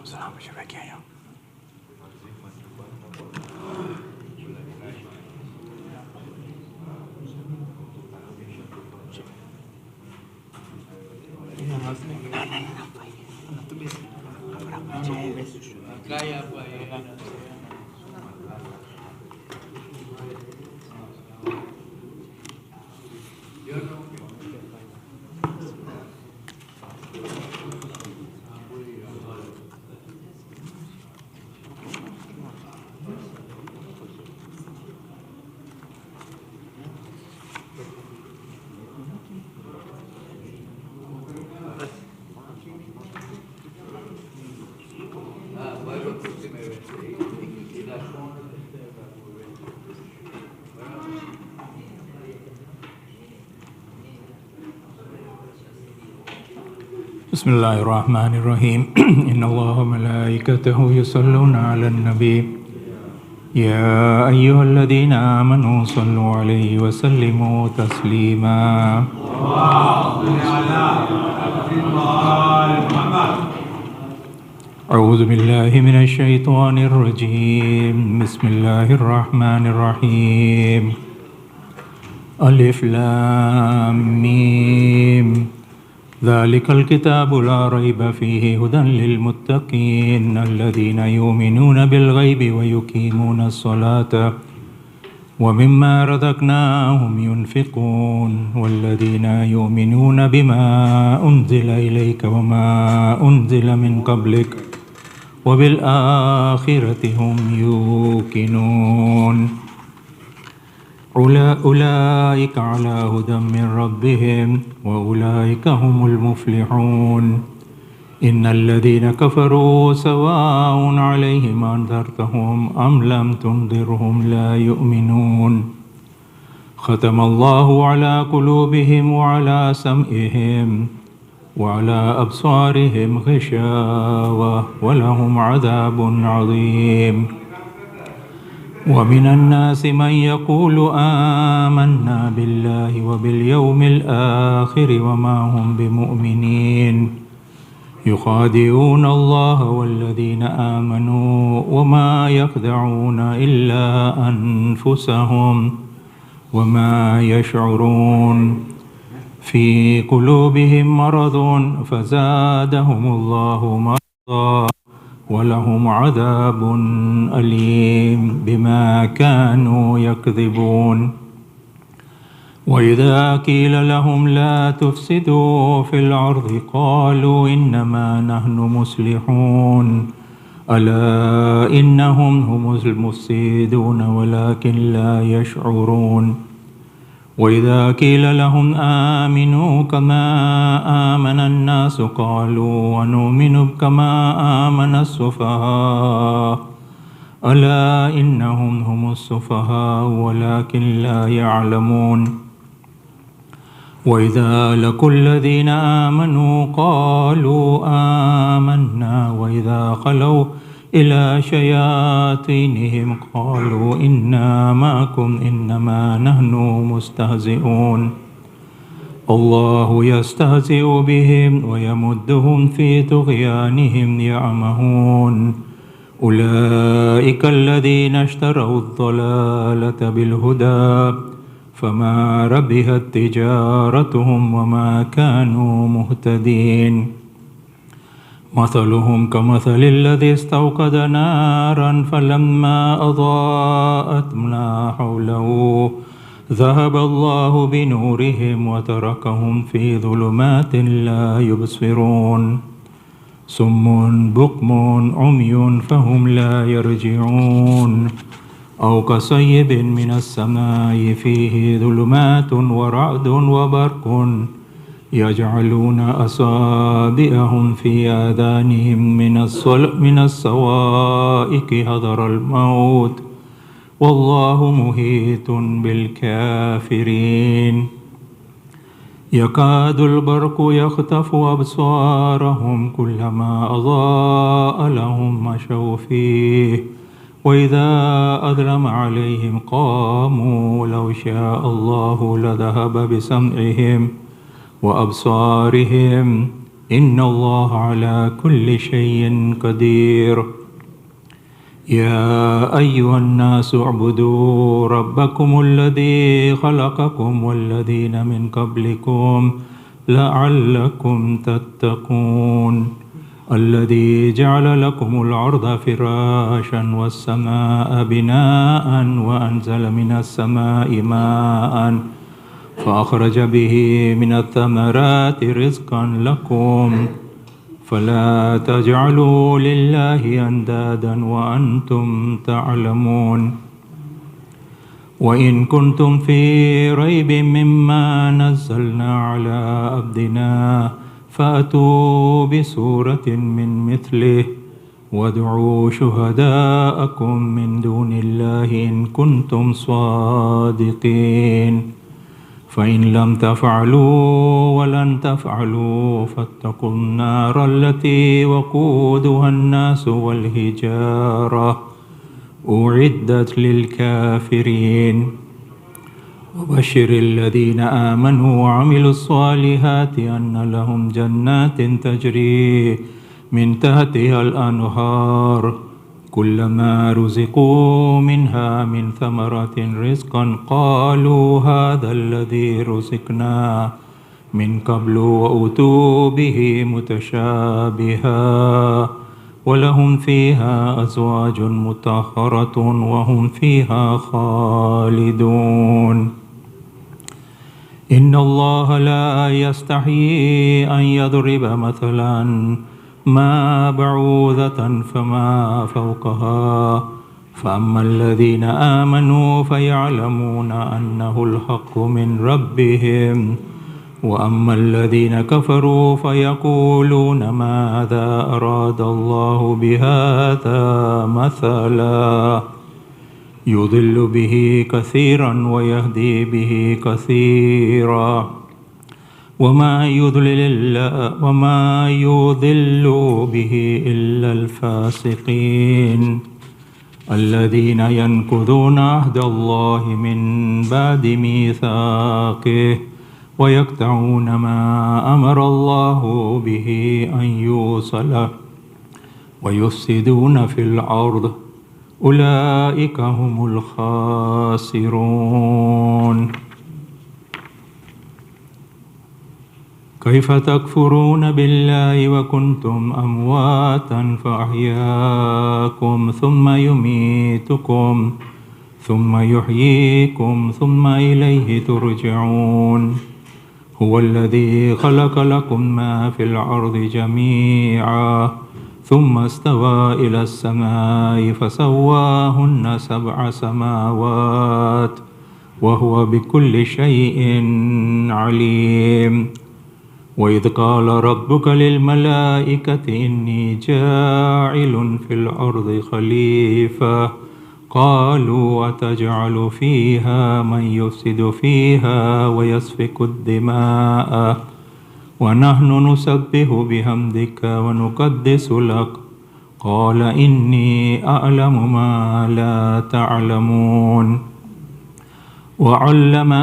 Waalaikumsalam. Siapa kiai? Bismillahirrahmanirrahim. Innallaha malaikatahu yusalluna 'alan nabi. Ya ayyuhalladzina amanu sallu 'alaihi wa sallimu taslima. A'udzu billahi minasy syaithanir rajim. Bismillahirrahmanirrahim. Alif lam mim. ذلك الكتاب لا ريب فيه هدى للمتقين الذين يؤمنون بالغيب ويقيمون الصلاة ومما رزقناهم ينفقون والذين يؤمنون بما أنزل إليك وما أنزل من قبلك وبالآخرة هم يوقنون أولئك على هدى من ربهم وأولئك هم المفلحون إن الذين كفروا سواء عليهم أنذرتهم أم لم تنذرهم لا يؤمنون ختم الله على قلوبهم وعلى سمعهم وعلى أبصارهم غشاوة ولهم عذاب عظيم ومن الناس من يقول آمنا بالله وباليوم الآخر وما هم بمؤمنين يخادعون الله والذين آمنوا وما يخدعون إلا أنفسهم وما يشعرون في قلوبهم مرض فزادهم الله مرضا ولهم عذاب أليم بما كانوا يكذبون وإذا قيل لهم لا تفسدوا في الأرض قالوا إنما نحن مصلحون ألا إنهم هم المفسدون ولكن لا يشعرون وإذا قيل لهم آمنوا كما آمن الناس قالوا ونؤمن كما آمن السفهاء ألا إنهم هم السفهاء ولكن لا يعلمون وإذا لقوا الذين آمنوا قالوا آمنا وإذا خلوا إلى شياطينهم قالوا إنا معكم إنما نحن مستهزئون الله يستهزئ بهم ويمدهم في طغيانهم يعمهون أولئك الذين اشتروا الضلالة بالهدى فما ربحت تجارتهم وما كانوا مهتدين مثلهم كمثل الذي استوقد نارا فلما أضاءت ما حوله ذهب الله بنورهم وتركهم في ظلمات لا يبصرون صم بكم عمي فهم لا يرجعون أو كصيب من السماء فيه ظلمات ورعد وبرق يجعلون أصابعهم في آذانهم من الصوائق حذر الموت والله محيط بالكافرين يكاد البرق يخطف أبصارهم كلما أضاء لهم مشوا فيه وإذا أظلم عليهم قاموا لو شاء الله لذهب بسمعهم وأبصارهم إن الله على كل شيء قدير. يا أيها الناس اعبدوا ربكم الذي خلقكم والذين من قبلكم لعلكم تتقون الذي جعل لكم الأرض فراشا والسماء بناء وأنزل من السماء ماء فأخرج به من الثمرات رزقا لكم فلا تجعلوا لله أندادا وأنتم تعلمون. وإن كنتم في ريب مما نزلنا على عبدنا فأتوا بسورة من مثله وادعوا شهداءكم من دون الله إن كنتم صادقين فإن لم تفعلوا ولن تفعلوا فاتقوا النار التي وقودها الناس والحجارة أعدت للكافرين. وبشر الذين آمنوا وعملوا الصالحات أن لهم جنات تجري من تحتها الأنهار كلما رزقوا منها من ثمرة رزقا قالوا هذا الذي رزقنا من قبل وأتوا به متشابها ولهم فيها أزواج مطهرة وهم فيها خالدون. إن الله لا يستحيي أن يضرب مثلا ما بعوضة فما فوقها فأما الذين آمنوا فيعلمون أنه الحق من ربهم وأما الذين كفروا فيقولون ماذا أراد الله بهذا مثلا يضل به كثيرا ويهدي به كثيرا وما يضل به إلا الفاسقين الذين ينقضون عهد الله من بعد ميثاقه ويقطعون ما أمر الله به أن يوصل ويفسدون في الأرض أولئك هم الخاسرون. كيف تكفرون بالله وكنتم أمواتا فأحياكم ثم يميتكم ثم يحييكم ثم إليه ترجعون. هو الذي خلق لكم ما في الأرض جميعا ثم استوى إلى السماء فسواهن 7 سماوات وهو بكل شيء عليم. وإذ قال ربك للملائكة إني جاعل في الأرض خليفة قالوا أتجعل فيها من يفسد فيها ويسفك الدماء ونحن نسبح بحمدك ونقدس لك قال إني أعلم ما لا تعلمون. وعلم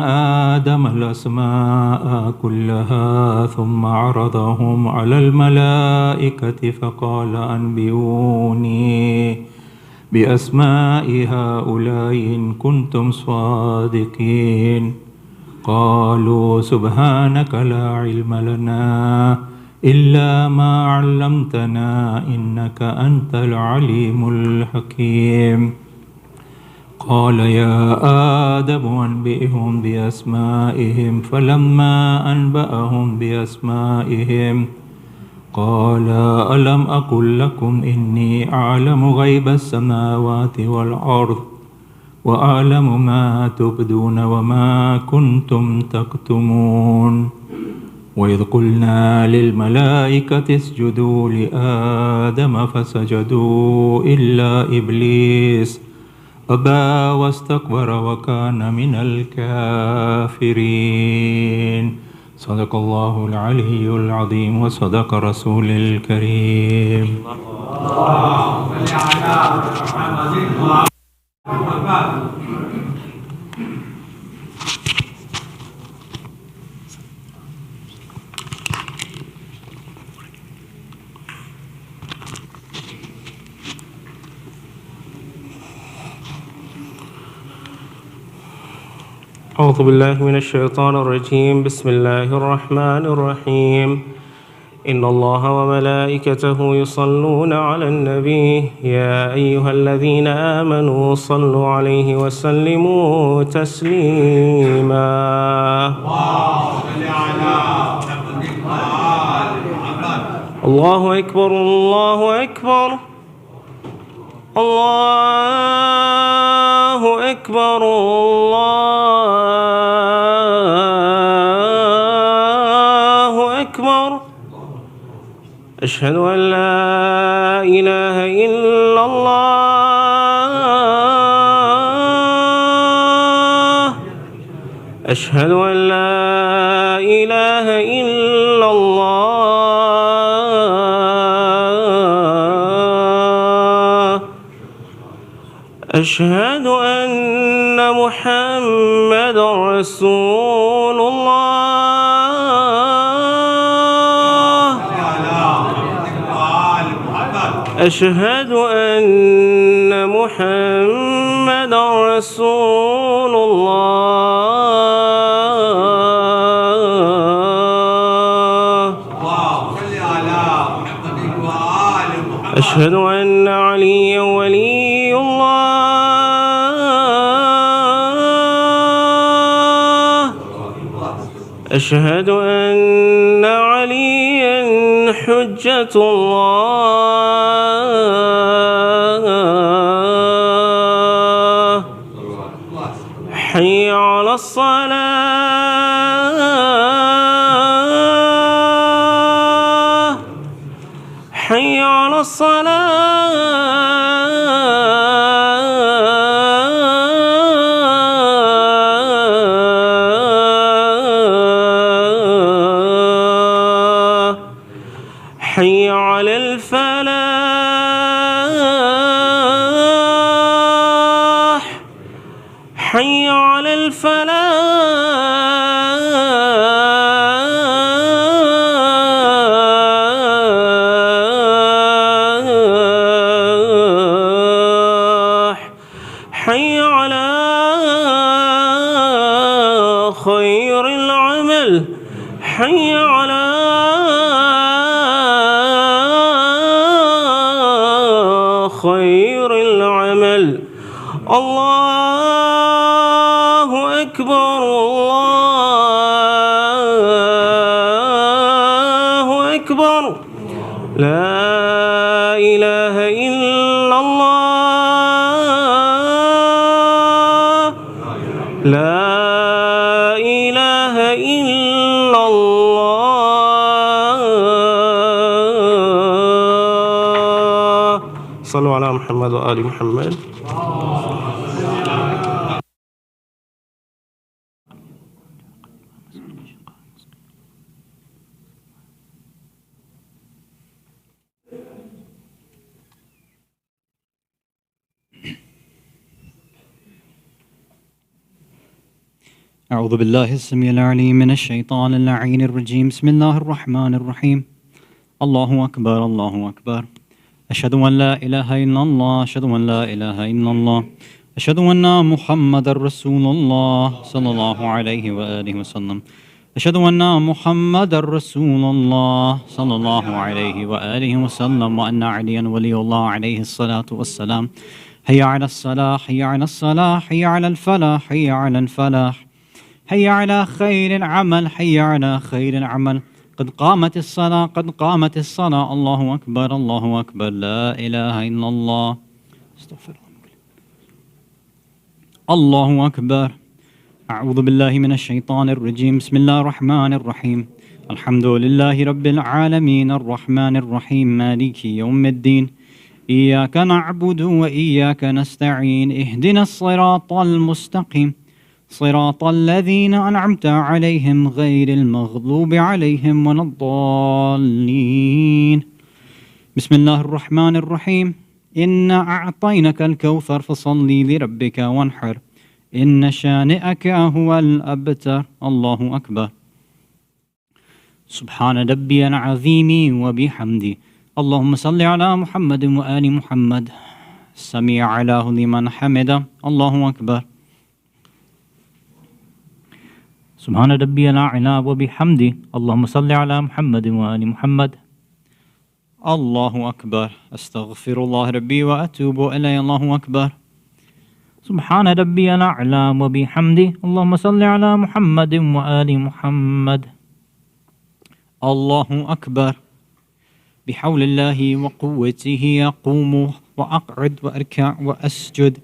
آدم الأسماء كلها ثم عرضهم على الملائكة فقال أنبئوني بأسماء هؤلاء إن كنتم صادقين. قالوا سبحانك لا علم لنا إلا ما علمتنا إنك أنت العليم الحكيم. قال يا آدم أنبئهم بأسمائهم فلما أنبأهم بأسمائهم قال ألم أقل لكم إني أعلم غيب السماوات والأرض وأعلم ما تبدون وما كنتم تكتمون. وإذ قلنا للملائكة اسجدوا لآدم فسجدوا إلا إبليس أبى واستكبر وكان من الكافرين. صدق الله العلي العظيم وصدق رسول الكريم. أعوذ بالله من الشيطان الرجيم. بسم الله الرحمن الرحيم. إن الله وملائكته يصلون على النبي يا أيها الذين آمنوا صلوا عليه وسلموا تسليما. الله أكبر الله أكبر الله أكبر الله أكبر. أشهد أن لا إله إلا الله. أشهد أن لا إله إلا الله. أشهد أن محمد رسول الله. أشهد أن محمد رسول الله. أشهد أن عليا ولي الله. أشهد أن عليا حجة الله. حي على الصلاة. حي على الصلاة. حي على الفلاح. حي على الفلاح. حي على خير العمل. حي على خير العمل. الله أكبر الله أكبر. لا إله إلا الله. لا إله إلا الله. صلوا على محمد وآل محمد. أعوذ بالله السميع العليم من الشيطان اللعين الرجيم. بسم الله الرحمن الرحيم. الله أكبر الله أكبر. أشهد أن لا إله إلا الله. أشهد أن لا إله إلا الله. أشهد أن محمد رسول الله صلى الله عليه وآله وسلم. أشهد أن محمد رسول الله صلى الله عليه وآله وسلم وأن عليا ولي الله عليه الصلاة والسلام. حي على الصلاة. حي على الصلاة. حي على الفلاح. حي على الفلاح. حي على خير العمل. حي على خير العمل. قد قامت الصلاة. قد قامت الصلاة. الله أكبر الله أكبر. لا إله إلا الله. استغفر الله. الله أكبر. أعوذ بالله من الشيطان الرجيم. بسم الله الرحمن الرحيم. الحمد لله رب العالمين الرحمن الرحيم مالك يوم الدين. إياك نعبد وإياك نستعين. اهدنا الصراط المستقيم صراط الذين أنعمت عليهم غير المغضوب عليهم ولا الضالين. بسم الله الرحمن الرحيم. إنا أعطيناك الكوثر فصلي لربك وانحر إن شانئك هو الأبتر. الله أكبر. سبحان ربي العظيم وبحمدي. اللهم صل على محمد وآل محمد. سمع الله لمن حمده. الله أكبر. سبحان ربي الأعلى وبحمده اللهم صل على محمد وآل محمد. الله أكبر. أستغفر الله ربي وأتوب إليه. الله أكبر. سبحان ربي الأعلى وبحمده اللهم صل على محمد وآل محمد. الله أكبر. بحول الله وقوته أقوم وأقعد وأركع وأسجد.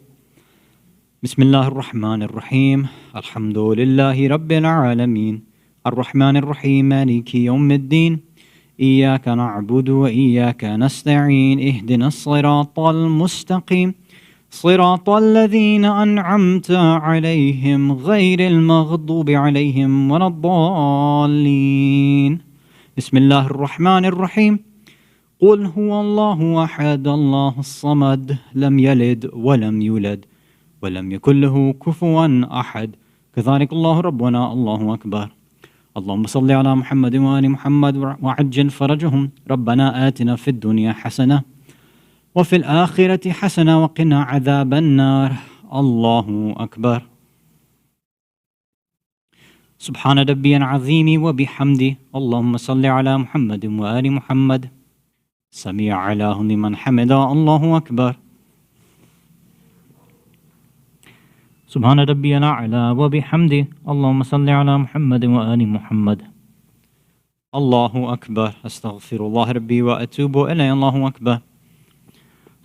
بسم الله الرحمن الرحيم. الحمد لله رب العالمين الرحمن الرحيم مالك يوم الدين إياك نعبد وإياك نستعين اهدنا الصراط المستقيم صراط الذين أنعمت عليهم غير المغضوب عليهم ولا الضالين. بسم الله الرحمن الرحيم. قل هو الله أحد الله الصمد لم يلد ولم يولد ولم يكن له كفوا أحد كذلك الله ربنا. الله أكبر. اللهم صل على محمد وآل محمد وعجل فرجهم. ربنا آتنا في الدنيا حسنة وفي الآخرة حسنة وقنا عذاب النار. الله أكبر. سبحان ربي العظيم وبحمده اللهم صل على محمد وآل محمد. سميع الله لمن حمده. الله أكبر. سبحان ربي الأعلى وبحمده اللهم صل على محمد وآل محمد. الله أكبر. أستغفر الله ربي وأتوب إليه. الله أكبر.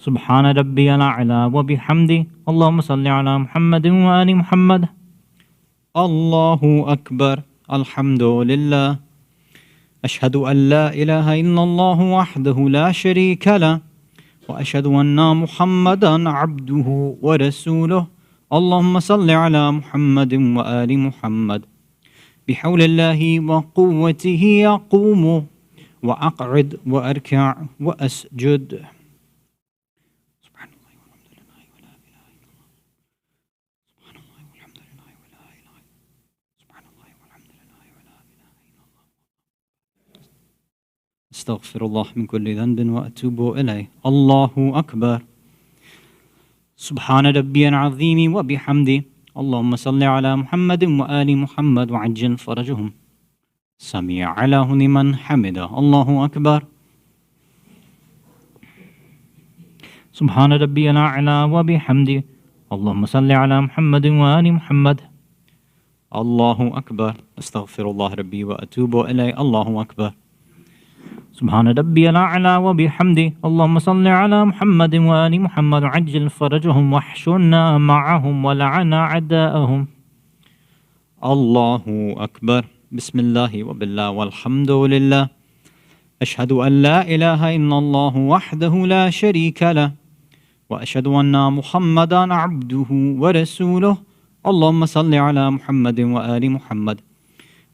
سبحان ربي الأعلى وبحمده اللهم صل على محمد وآل محمد. الله أكبر. الحمد لله. أشهد أن لا إله إلا الله وحده لا شريك له وأشهد أن محمدا عبده ورسوله. اللهم صل على محمد وآل محمد. بحول الله وقوته أقوم وأقعد وأركع وأسجد. سبحان الله والحمد لله ولا إله إلا الله. سبحان الله والحمد لله ولا إله إلا الله. سبحان الله والحمد لله ولا إله إلا الله. أستغفر الله من كل ذنب وأتوب إليه. الله أكبر. سبحان ربي العظيم وبحمده اللهم صل على محمد وآل محمد وعجل فرجهم. سميع له لمن حمده. الله أكبر. سبحان ربي الأعلى وبحمده اللهم صل على محمد وآل محمد. الله أكبر. أستغفر الله ربي وأتوب إليه. الله أكبر. سبحان ربي الأعلى وبحمده اللهم صل على محمد وآل محمد وعجل فرجهم واحشرنا معهم ولعن أعداءهم. الله أكبر. بسم الله وبالله والحمد لله. أشهد أن لا إله إلا الله وحده لا شريك له وأشهد أن محمدا عبده ورسوله. اللهم صل على محمد وآل محمد.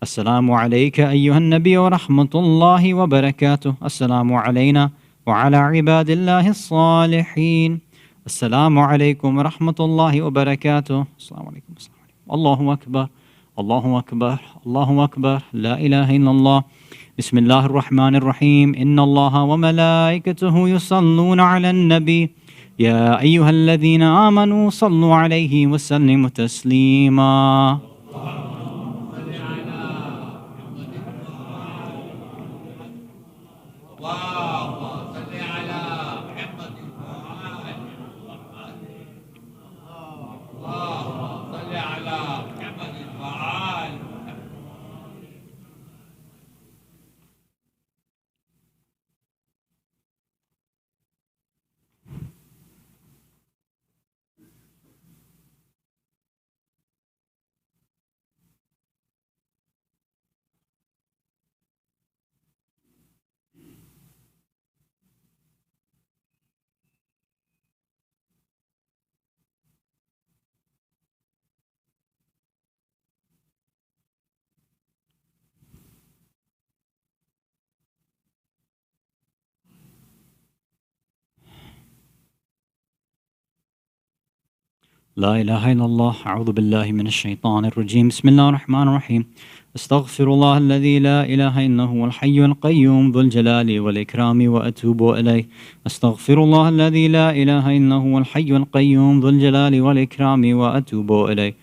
السلام عليك أيها النبي ورحمة الله وبركاته. السلام علينا وعلى عباد الله الصالحين. السلام عليكم ورحمة الله وبركاته. السلام عليكم. الله أكبر. الله أكبر. الله أكبر. لا إله إلا الله. بسم الله الرحمن الرحيم. إن الله وملائكته يصلون على النبي يا أيها الذين آمنوا صلوا عليه وسلموا تسليما. لا إله إلا الله. أعوذ بالله من الشيطان الرجيم. بسم الله الرحمن الرحيم. أستغفر الله الذي لا إله إلا هو الحي القيوم ذو الجلال والإكرام وأتوب إليه. أستغفر الله الذي لا إله إلا هو الحي القيوم ذو الجلال والإكرام وأتوب إليه.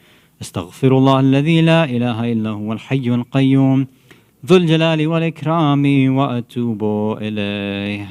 أستغفر الله الذي لا إله إلا هو الحي القيوم ذو الجلال والإكرام وأتوب إليه.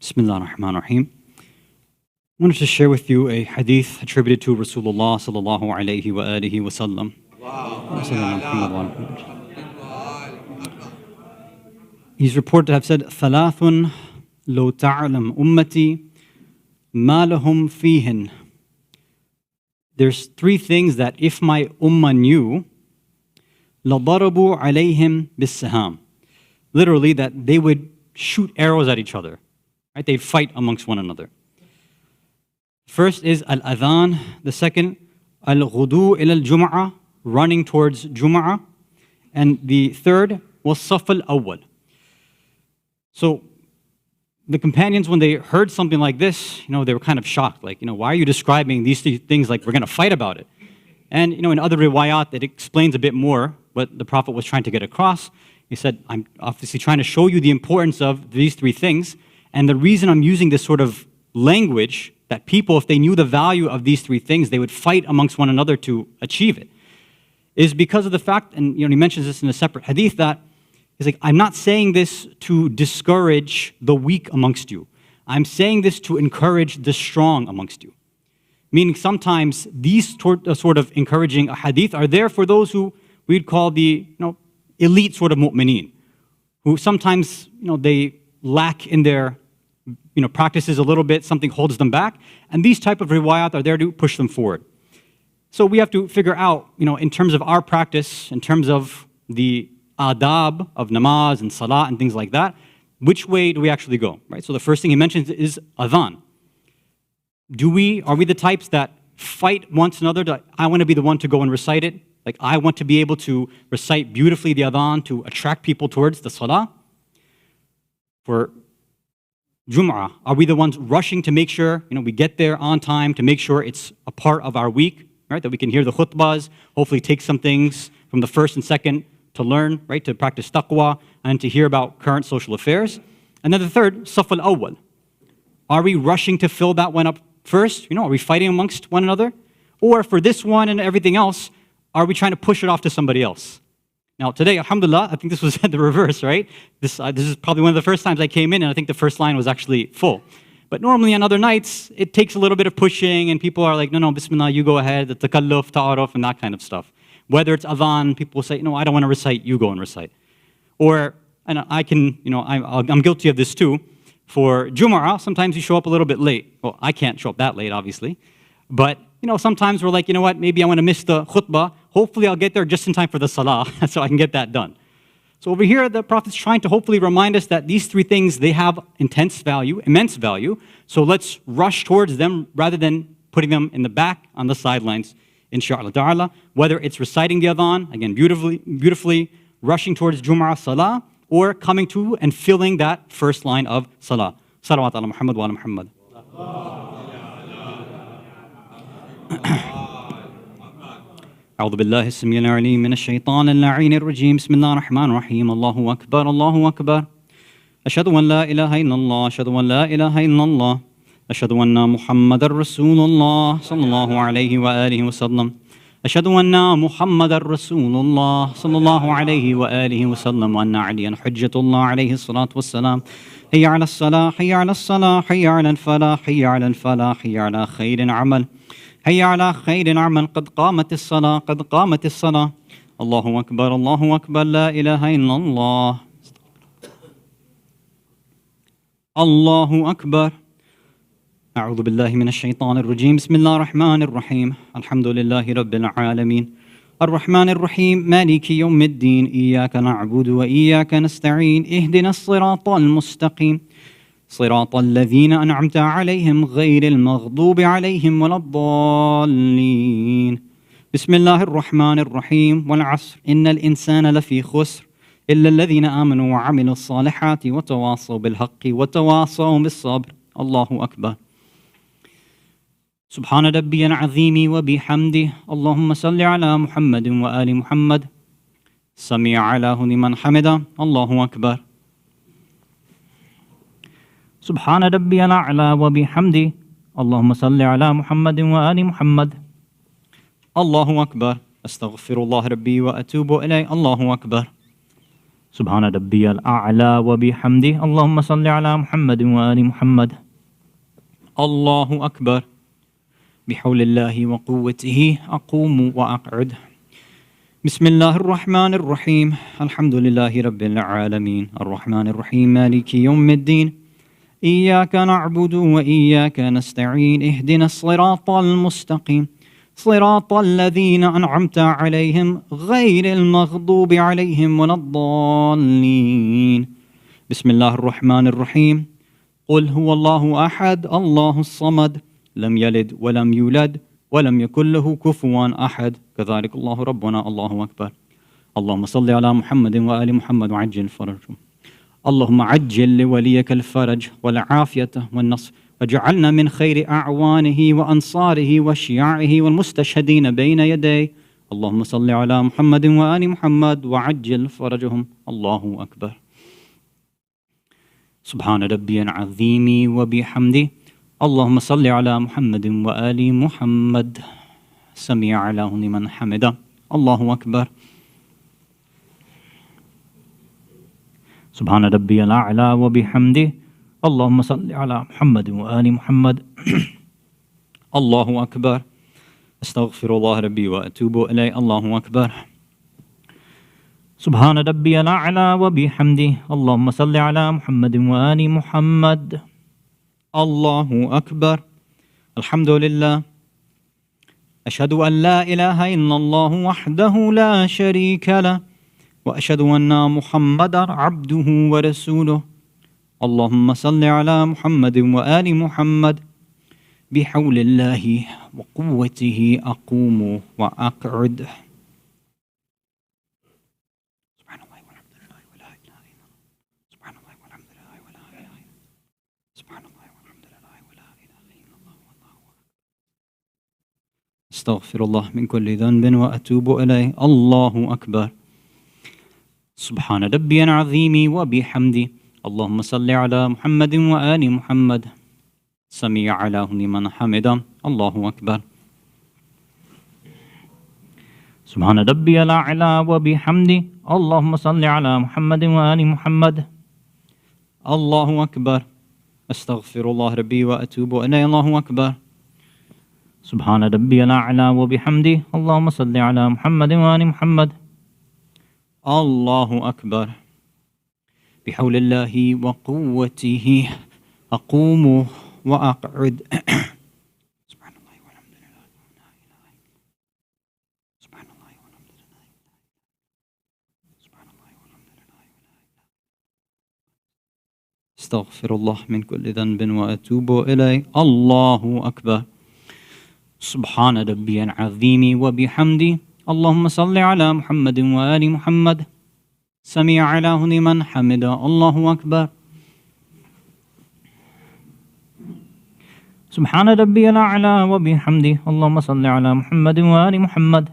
Bismillah ar-Rahman ar-Rahim. I wanted to share with you a hadith attributed to Rasulullah sallallahu alayhi wa alihi wa sallam. He's reported to have said, ثلاث لو تعلم أمتي ما لهم فيهن. There's three things that if my ummah knew, لضربوا عليهم بالسهام. Literally, that they would shoot arrows at each other. Right? They'd fight amongst one another. First is al-adhan. The second, al-ghudu ila al-jum'ah, running towards Jum'ah. And the third was saf al-awwal. So the companions, when they heard something like this, they were kind of shocked. Like, why are you describing these three things like we're going to fight about it? And, in other riwayat, it explains a bit more what the Prophet was trying to get across. He said, I'm obviously trying to show you the importance of these three things. And the reason I'm using this sort of language, that people, if they knew the value of these three things, they would fight amongst one another to achieve it, is because of the fact, and he mentions this in a separate hadith, that He's like, I'm not saying this to discourage the weak amongst you. I'm saying this to encourage the strong amongst you. Meaning sometimes these sort of encouraging hadith are there for those who we'd call the elite sort of mu'mineen, who sometimes they lack in their practices a little bit, something holds them back, and these type of riwayat are there to push them forward. So we have to figure out, in terms of our practice, in terms of the adab of namaz and salat and things like that, which way do we actually go, right? So the first thing he mentions is adhan. Are we the types that fight one another? I want to be the one to go and recite it. Like I want to be able to recite beautifully the adhan to attract people towards the salah. For Jum'ah, are we the ones rushing to make sure we get there on time, to make sure it's a part of our week, right? That we can hear the khutbahs, hopefully take some things from the first and second to learn, right? To practice taqwa and to hear about current social affairs. And then the third, saf al-awwal. Are we rushing to fill that one up first? Are we fighting amongst one another? Or for this one and everything else, are we trying to push it off to somebody else? Now today, alhamdulillah, I think this was the reverse, right? This is probably one of the first times I came in and I think the first line was actually full. But normally on other nights, it takes a little bit of pushing and people are like, no, bismillah, you go ahead, the takalluf, ta'aruf, and that kind of stuff. Whether it's adhan, people will say, no, I don't want to recite, you go and recite. Or, and I'm guilty of this too. For Jumu'ah, sometimes you show up a little bit late. Well, I can't show up that late, obviously. But, sometimes we're like, what, maybe I want to miss the khutbah. Hopefully I'll get there just in time for the salah, so I can get that done. So over here, the Prophet's trying to hopefully remind us that these three things, they have immense value. So let's rush towards them rather than putting them in the back on the sidelines, inshaAllah ta'ala. Whether it's reciting the adhan, again, beautifully rushing towards Jumu'ah salah, or coming to and filling that first line of salah. Salawat ala Muhammad wa ala Muhammad. أعوذ بالله السميع العليم من الشيطان اللعين الرجيم بسم الله الرحمن الرحيم الله أكبر الله أكبر أشهد أن لا إله إلا الله أشهد أن لا إله إلا الله أشهد أن محمد رسول الله صلى الله عليه وآله وسلم أشهد أن محمد رسول الله صلى الله عليه وآله وسلم وأن عليا حجة الله عليه الصلاة والسلام حي على الصلاة حي على الصلاة حي على الفلاح حي على الفلاح حي على خير عمل حي على خير عمل قد قامت الصلاة قد قامت الصلاة الله أكبر لا إله إلا الله الله أكبر أعوذ بالله من الشيطان الرجيم بسم الله الرحمن الرحيم الحمد لله رب العالمين الرحمن الرحيم مالك يوم الدين إياك نعبد وإياك نستعين اهدنا الصراط المستقيم صراط الذين أنعمت عليهم غير المغضوب عليهم ولا الضالين بسم الله الرحمن الرحيم والعصر إن الإنسان لفي خسر إلا الذين آمنوا وعملوا الصالحات وتواصوا بالحق وتواصوا بالصبر الله أكبر سبحان ربي العظيم وبحمده اللهم صل على محمد وآل محمد سمع الله لمن حمده الله أكبر سبحان ربي الأعلى وبحمده اللهم صل على محمد وآل محمد الله أكبر أستغفر الله ربي وأتوب إليه الله أكبر سبحان ربي الأعلى وبحمده اللهم صل على محمد وآل محمد الله أكبر بحول الله وقوته أقوم وأقعد بسم الله الرحمن الرحيم الحمد لله رب العالمين الرحمن الرحيم مالك يوم الدين إياك نعبد وإياك نستعين اهدنا الصراط المستقيم صراط الذين أنعمت عليهم غير المغضوب عليهم ولا الضالين بسم الله الرحمن الرحيم قل هو الله أحد الله الصمد لم يلد ولم يولد ولم يكن له كفوا أحد كذلك الله ربنا الله أكبر اللهم صل على محمد وآل محمد وعجل فرجهم اللهم عجل لوليك الفرج والعافية والنصر واجعلنا من خير أعوانه وأنصاره وشيعه والمستشهدين بين يديه اللهم صل على محمد وآل محمد وعجل فرجهم الله أكبر سبحان ربي العظيم وبحمده اللهم صل على محمد وآل محمد سمع الله لمن حمده الله أكبر سبحان ربي الأعلى وبحمده اللهم صل على محمد وآل محمد. الله أكبر. أستغفر الله ربي وأتوب إليه. الله أكبر. سبحان ربي الأعلى وبحمده اللهم صل على محمد وآل محمد. الله أكبر. الحمد لله. أشهد أن لا إله إلا الله وحده لا شريك له وأشهد أن محمدا عبده ورسوله. اللهم صل على محمد وآل محمد. بحول الله وقوته أقوم وأقعد. سبحان الله والحمد لله ولا إله إلا الله. سبحان الله والحمد لله ولا إله إلا الله. سبحان الله والحمد لله ولا إله إلا الله والله أكبر. أستغفر الله من كل ذنب وأتوب إليه. الله أكبر. سبحان ربي العظيم وبحمده اللهم صل على محمد وآل محمد. سميع له لمن حمده. الله أكبر. سبحان ربي الأعلى وبحمده اللهم صل على محمد وآل محمد. الله أكبر. أستغفر الله ربي وأتوب إليه. الله أكبر. سبحان ربي الأعلى وبحمده اللهم صل على محمد وآل محمد. الله أكبر. بحول الله وقوته أقوم وأقعد. سبحان الله والحمد لله ولا إله إلا الله. سبحان الله والحمد لله. سبحان الله والحمد لله ولا إله إلا الله. استغفر الله من كل ذنب وأتوب إليه. الله أكبر. سبحان ربي العظيم وبحمده اللهم صل على محمد وآل محمد. سميع له لمن حمده. الله أكبر. سبحان ربي الأعلى وبحمده اللهم صل على محمد وآل محمد.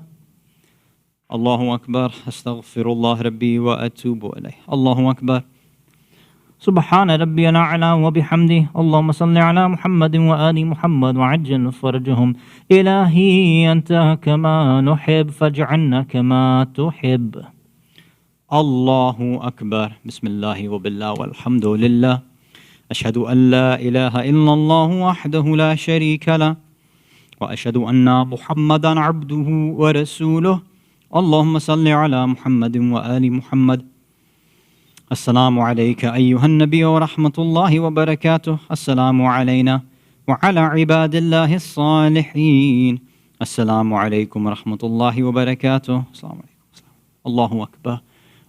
الله أكبر. أستغفر الله ربي وأتوب إليه. الله أكبر. سبحان ربي الأعلى وبحمده اللهم صل على محمد وآل محمد وعجل فرجهم. إلهي أنت كما نحب فاجعلنا كما تحب. الله أكبر. بسم الله وبالله والحمد لله. أشهد أن لا إله إلا الله وحده لا شريك له وأشهد أن محمدا عبده ورسوله. اللهم صل على محمد وآل محمد. السلام عليك أيها النبي ورحمة الله وبركاته. السلام علينا وعلى عباد الله الصالحين. السلام عليكم ورحمة الله وبركاته. السلام عليكم. الله أكبر.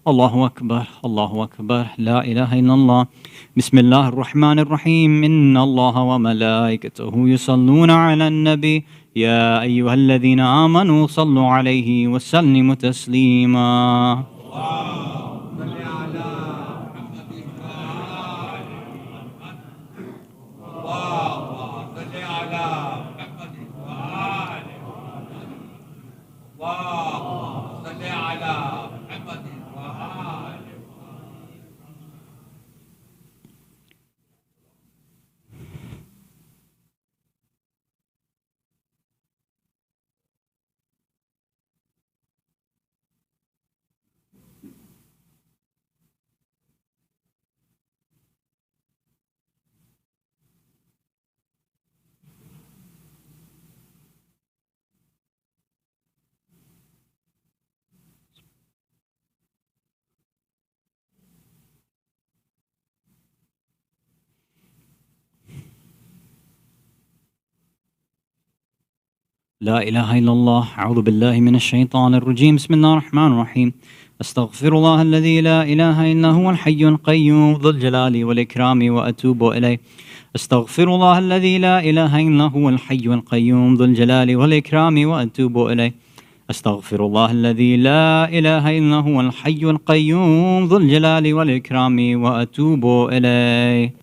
الله أكبر. الله أكبر. لا إله إلا الله. بسم الله الرحمن الرحيم. إن الله وملائكته يصلون على النبي يا أيها الذين آمنوا صلوا عليه وسلموا تسليما. لا إله إلا الله. أعوذ بالله من الشيطان الرجيم. بسم الله الرحمن الرحيم. أستغفر الله الذي لا إله إلا هو الحي القيوم ذو الجلال والإكرام وأتوب إليه. أستغفر الله الذي لا إله إلا هو الحي القيوم ذو الجلال والإكرام وأتوب إليه. أستغفر الله الذي لا إله إلا هو الحي القيوم ذو الجلال والإكرام وأتوب إليه.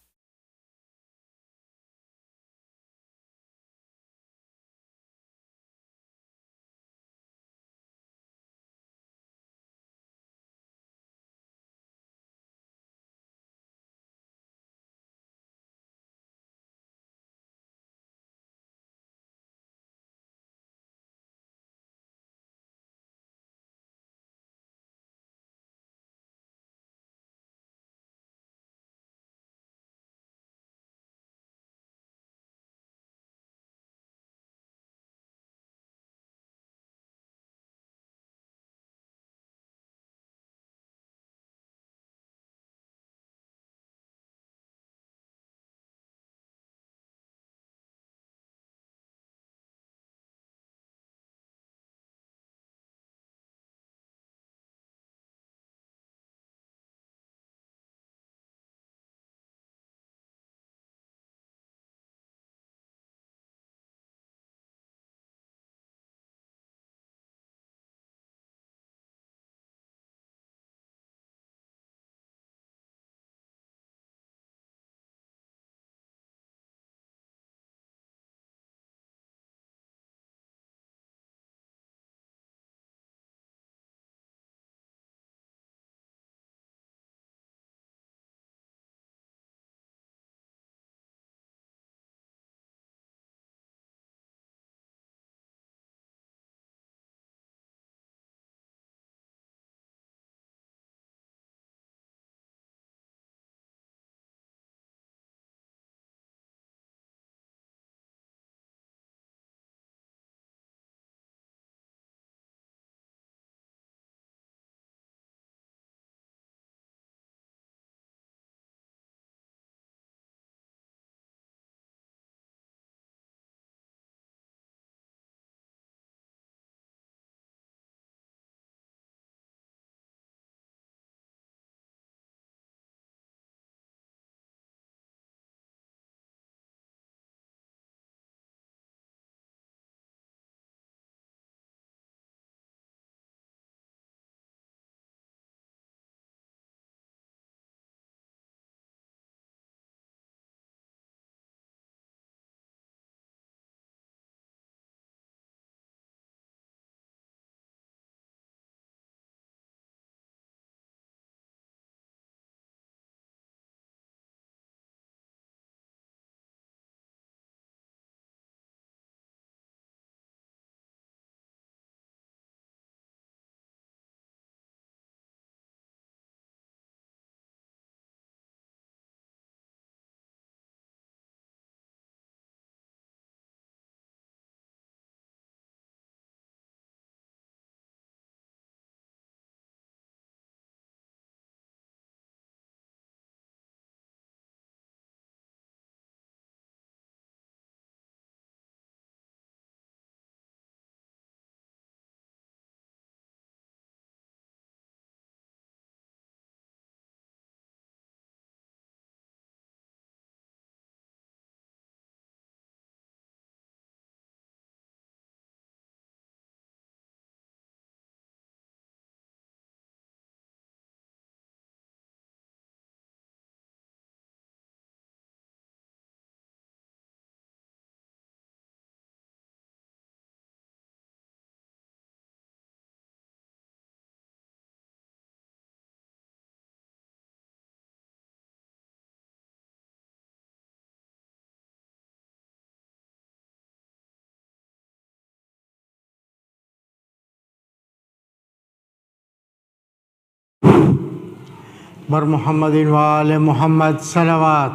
بر محمد وآل محمد صلوات.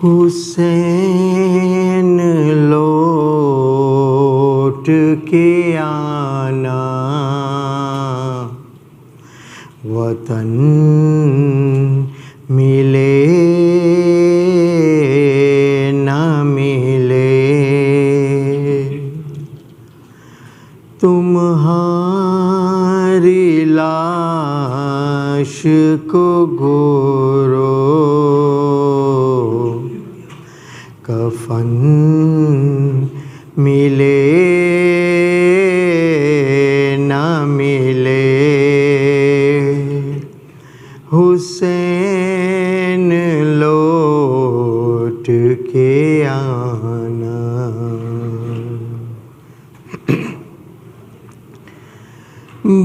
حسین لوٹ کے آنا وطن ملے نہ ملے تمہاری لاش کو گورو کفن ملے نہ ملے حسین لوٹ کے آنا.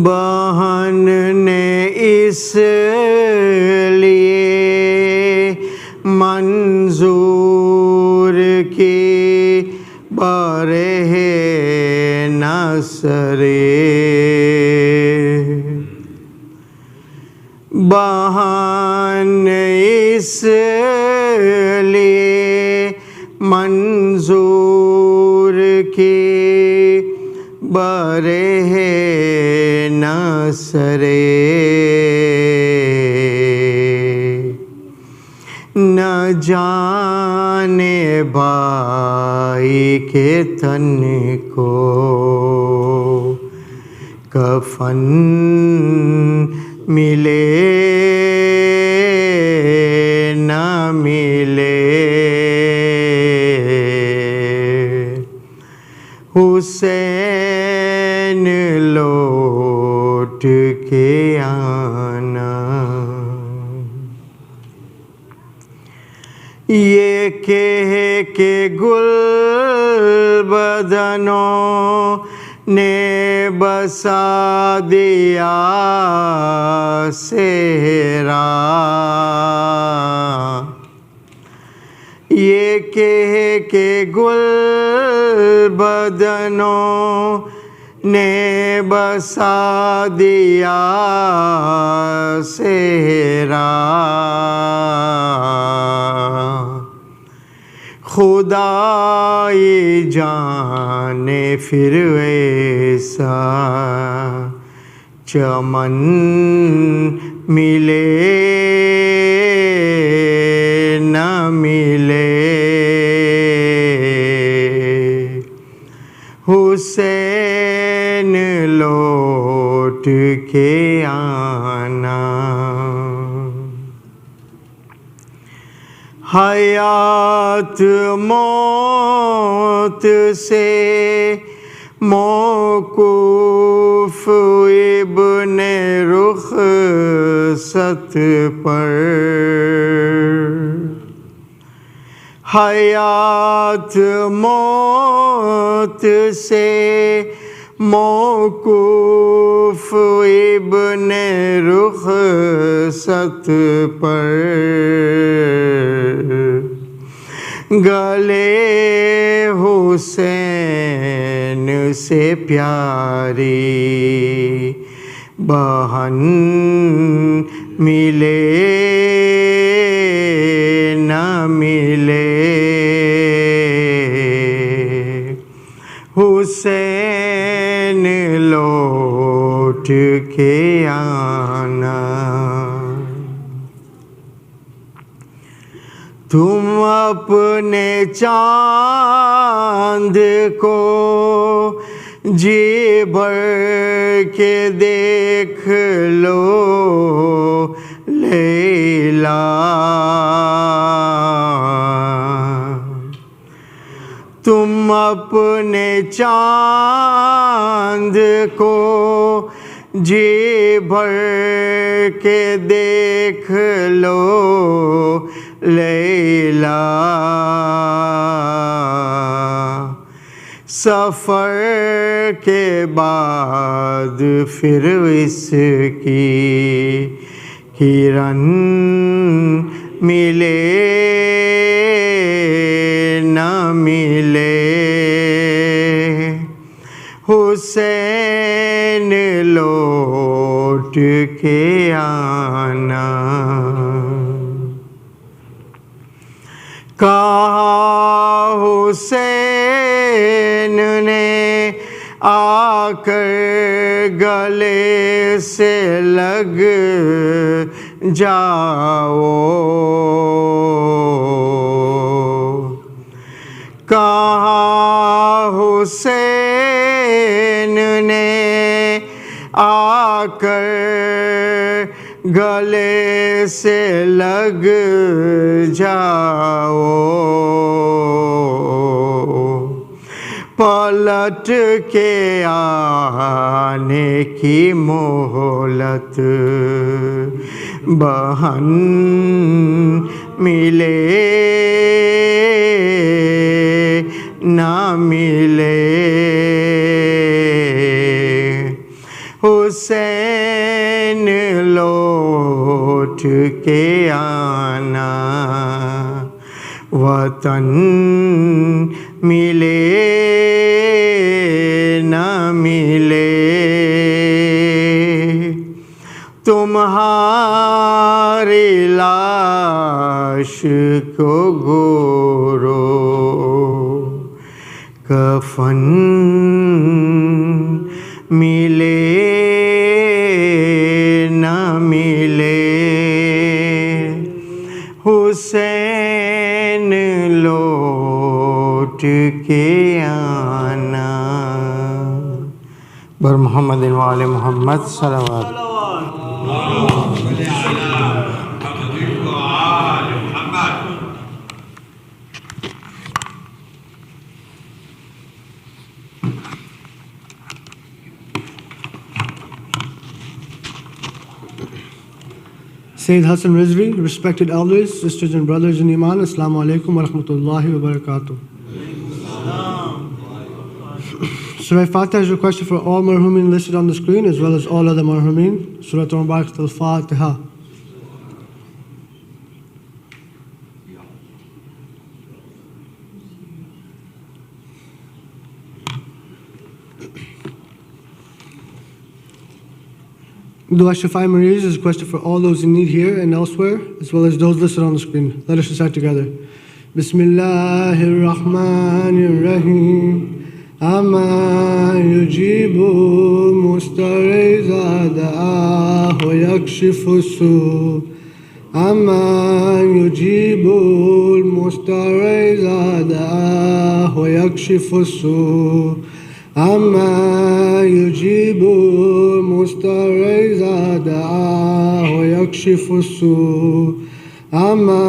بہن نے اس لیے منظور کی برہ نصرے بہن اس لیے منظور کی برہ نصرے نہ جانے بھائی کے تن کو کفن ملے نہ ملے حسین لوٹ کے آنا. یہ کہہ کے گل بدنوں نے بسا دیا صحرا یہ کہہ کے گل بدنوں نے بسا دیا صحرا خدائی جانے پھر ویسا چمن ملے نہ ملے حسین لوٹ کے آنا. حیات موت سے موقوف ابن رخصت پر حیات موت سے موقوف ابن رخصت پر گلے حسین سے پیاری بہن ملے نہ ملے حسین لوٹ کے آنا. تم اپنے چاند کو جی بھر کے دیکھ لو لیلا تم اپنے چاند کو جی بھر کے دیکھ لو لیلا سفر کے بعد پھر اس کی کرن ملے نہ ملے حسین لوٹ کے آنا، کہا حسین نے آ کر گلے سے لگ جاؤ، کہا حسین نے آ کر گلے سے لگ جاؤ، پلٹ کے آنے کی مہلت بہن ملے نہ ملے، حسین لوٹ کے آنا، وطن ملے نہ ملے، تمہاری لاش کو گورو کفن ملے نہ ملے، حسین لوٹ کے آنا، بر محمد وآل محمد صلوات۔ Sayyid Hasan Rizvi, respected elders, sisters and brothers in Iman, Assalamu alaikum wa rahmatullahi wa barakatuh. Surah Fatiha is requested for all marhumin listed on the screen as well as all other marhumin. Surah Al-Mubarak al-Fatiha. Dua Shafai Mariz is requested for all those in need here and elsewhere, as well as those listed on the screen. Let us recite together. Bismillahir Rahmanir Rahim. Amma yujibu mustareza da'ahu yakshifu su. Amma yujibu mustareza da'ahu yakshifu su. Amma yujibu mustareza da'ahu yakshifu su. Amma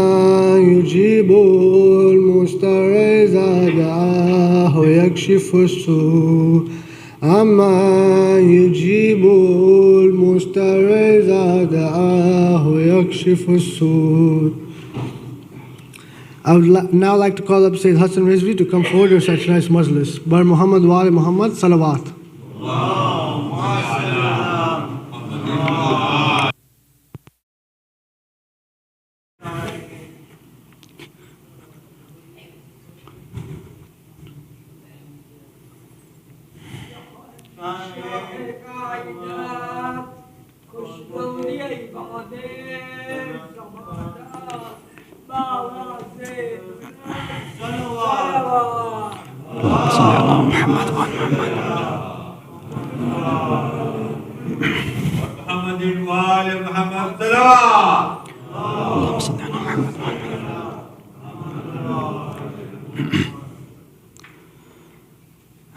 yujibu mustareza da'ahu yakshifu su. Amma yujibu mustareza da'ahu yakshifu su. I would now like to call up Sayyid Hasan Rizvi to come forward to recite tonight's Majlis. Bar Muhammad wa Ali Muhammad, Salawat.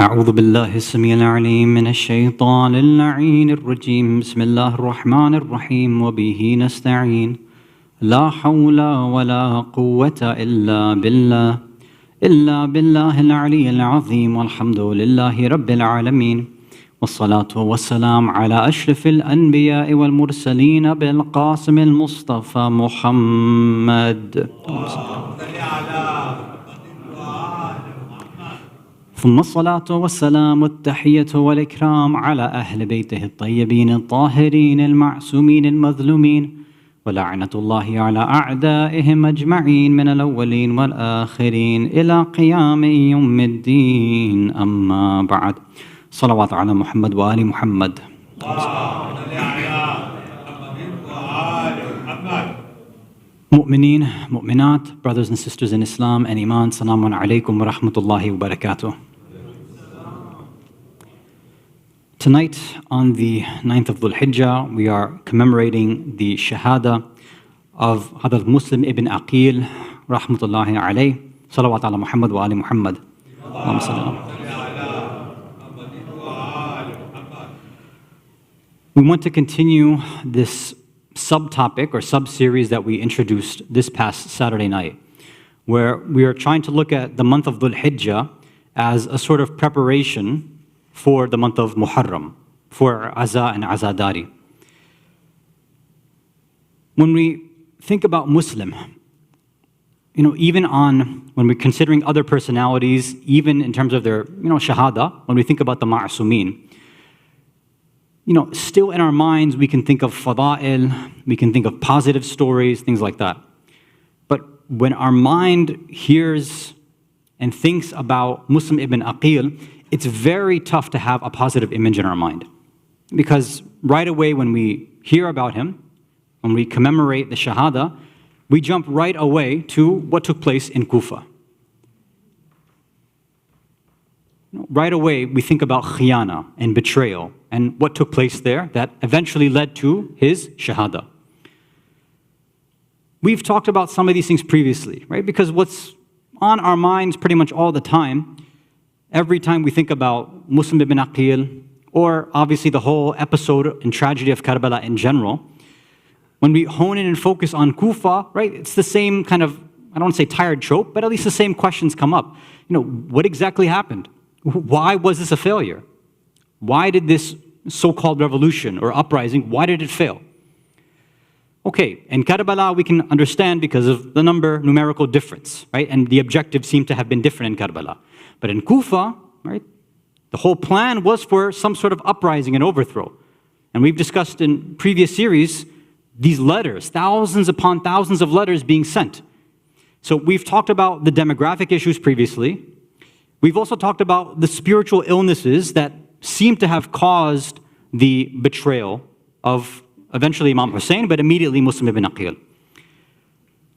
أعوذ بالله السميع العليم من الشيطان اللعين الرجيم بسم الله الرحمن الرحيم وبه نستعين لا حول ولا قوة إلا بالله العلي العظيم والحمد لله رب العالمين والصلاة والسلام على أشرف الأنبياء والمرسلين بالقاسم المصطفى محمد ثم الصلاة والسلام والتحية والإكرام على أهل بيته الطيبين الطاهرين المعصومين المظلومين ولعنة الله على أعدائهم أجمعين من الأولين والآخرين إلى قيام يوم الدين أما بعد Salawat ala Muhammad wa ali Muhammad. Mu'mineen, mu'minat, brothers and sisters in Islam and Iman, Salamun alaykum wa rahmatullahi wa barakatuh. Tonight, on the 9th of Dhul'Hijjah, we are commemorating the Shahadat of Hazrat Muslim ibn Aqeel, rahmatullahi alayh. Salawat ala Muhammad wa ali Muhammad. We want to continue this subtopic or sub-series that we introduced this past Saturday night, where we are trying to look at the month of Dhul-Hijjah as a sort of preparation for the month of Muharram, for Aza and Azadari. When we think about Muslim, even when we're considering other personalities, even in terms of their, shahada, when we think about the ma'asumeen, still in our minds we can think of fada'il, we can think of positive stories, things like that. But when our mind hears and thinks about Muslim ibn Aqeel, it's very tough to have a positive image in our mind. Because right away when we hear about him, when we commemorate the Shahada, we jump right away to what took place in Kufa. Right away we think about khiyana and betrayal and what took place there that eventually led to his Shahada. We've talked about some of these things previously, right? Because what's on our minds pretty much all the time, every time we think about Muslim ibn Aqeel, or obviously the whole episode and tragedy of Karbala in general, when we hone in and focus on Kufa, right, it's the same kind of, I don't want to say tired trope, but at least the same questions come up. What exactly happened? Why was this a failure? Why did this so-called revolution or uprising, why did it fail? Okay, in Karbala we can understand because of the numerical difference, right? And the objectives seem to have been different in Karbala. But in Kufa, right, the whole plan was for some sort of uprising and overthrow. And we've discussed in previous series these letters, thousands upon thousands of letters being sent. So we've talked about the demographic issues previously. We've also talked about the spiritual illnesses that seem to have caused the betrayal of eventually Imam Hussein, but immediately Muslim ibn Aqeel.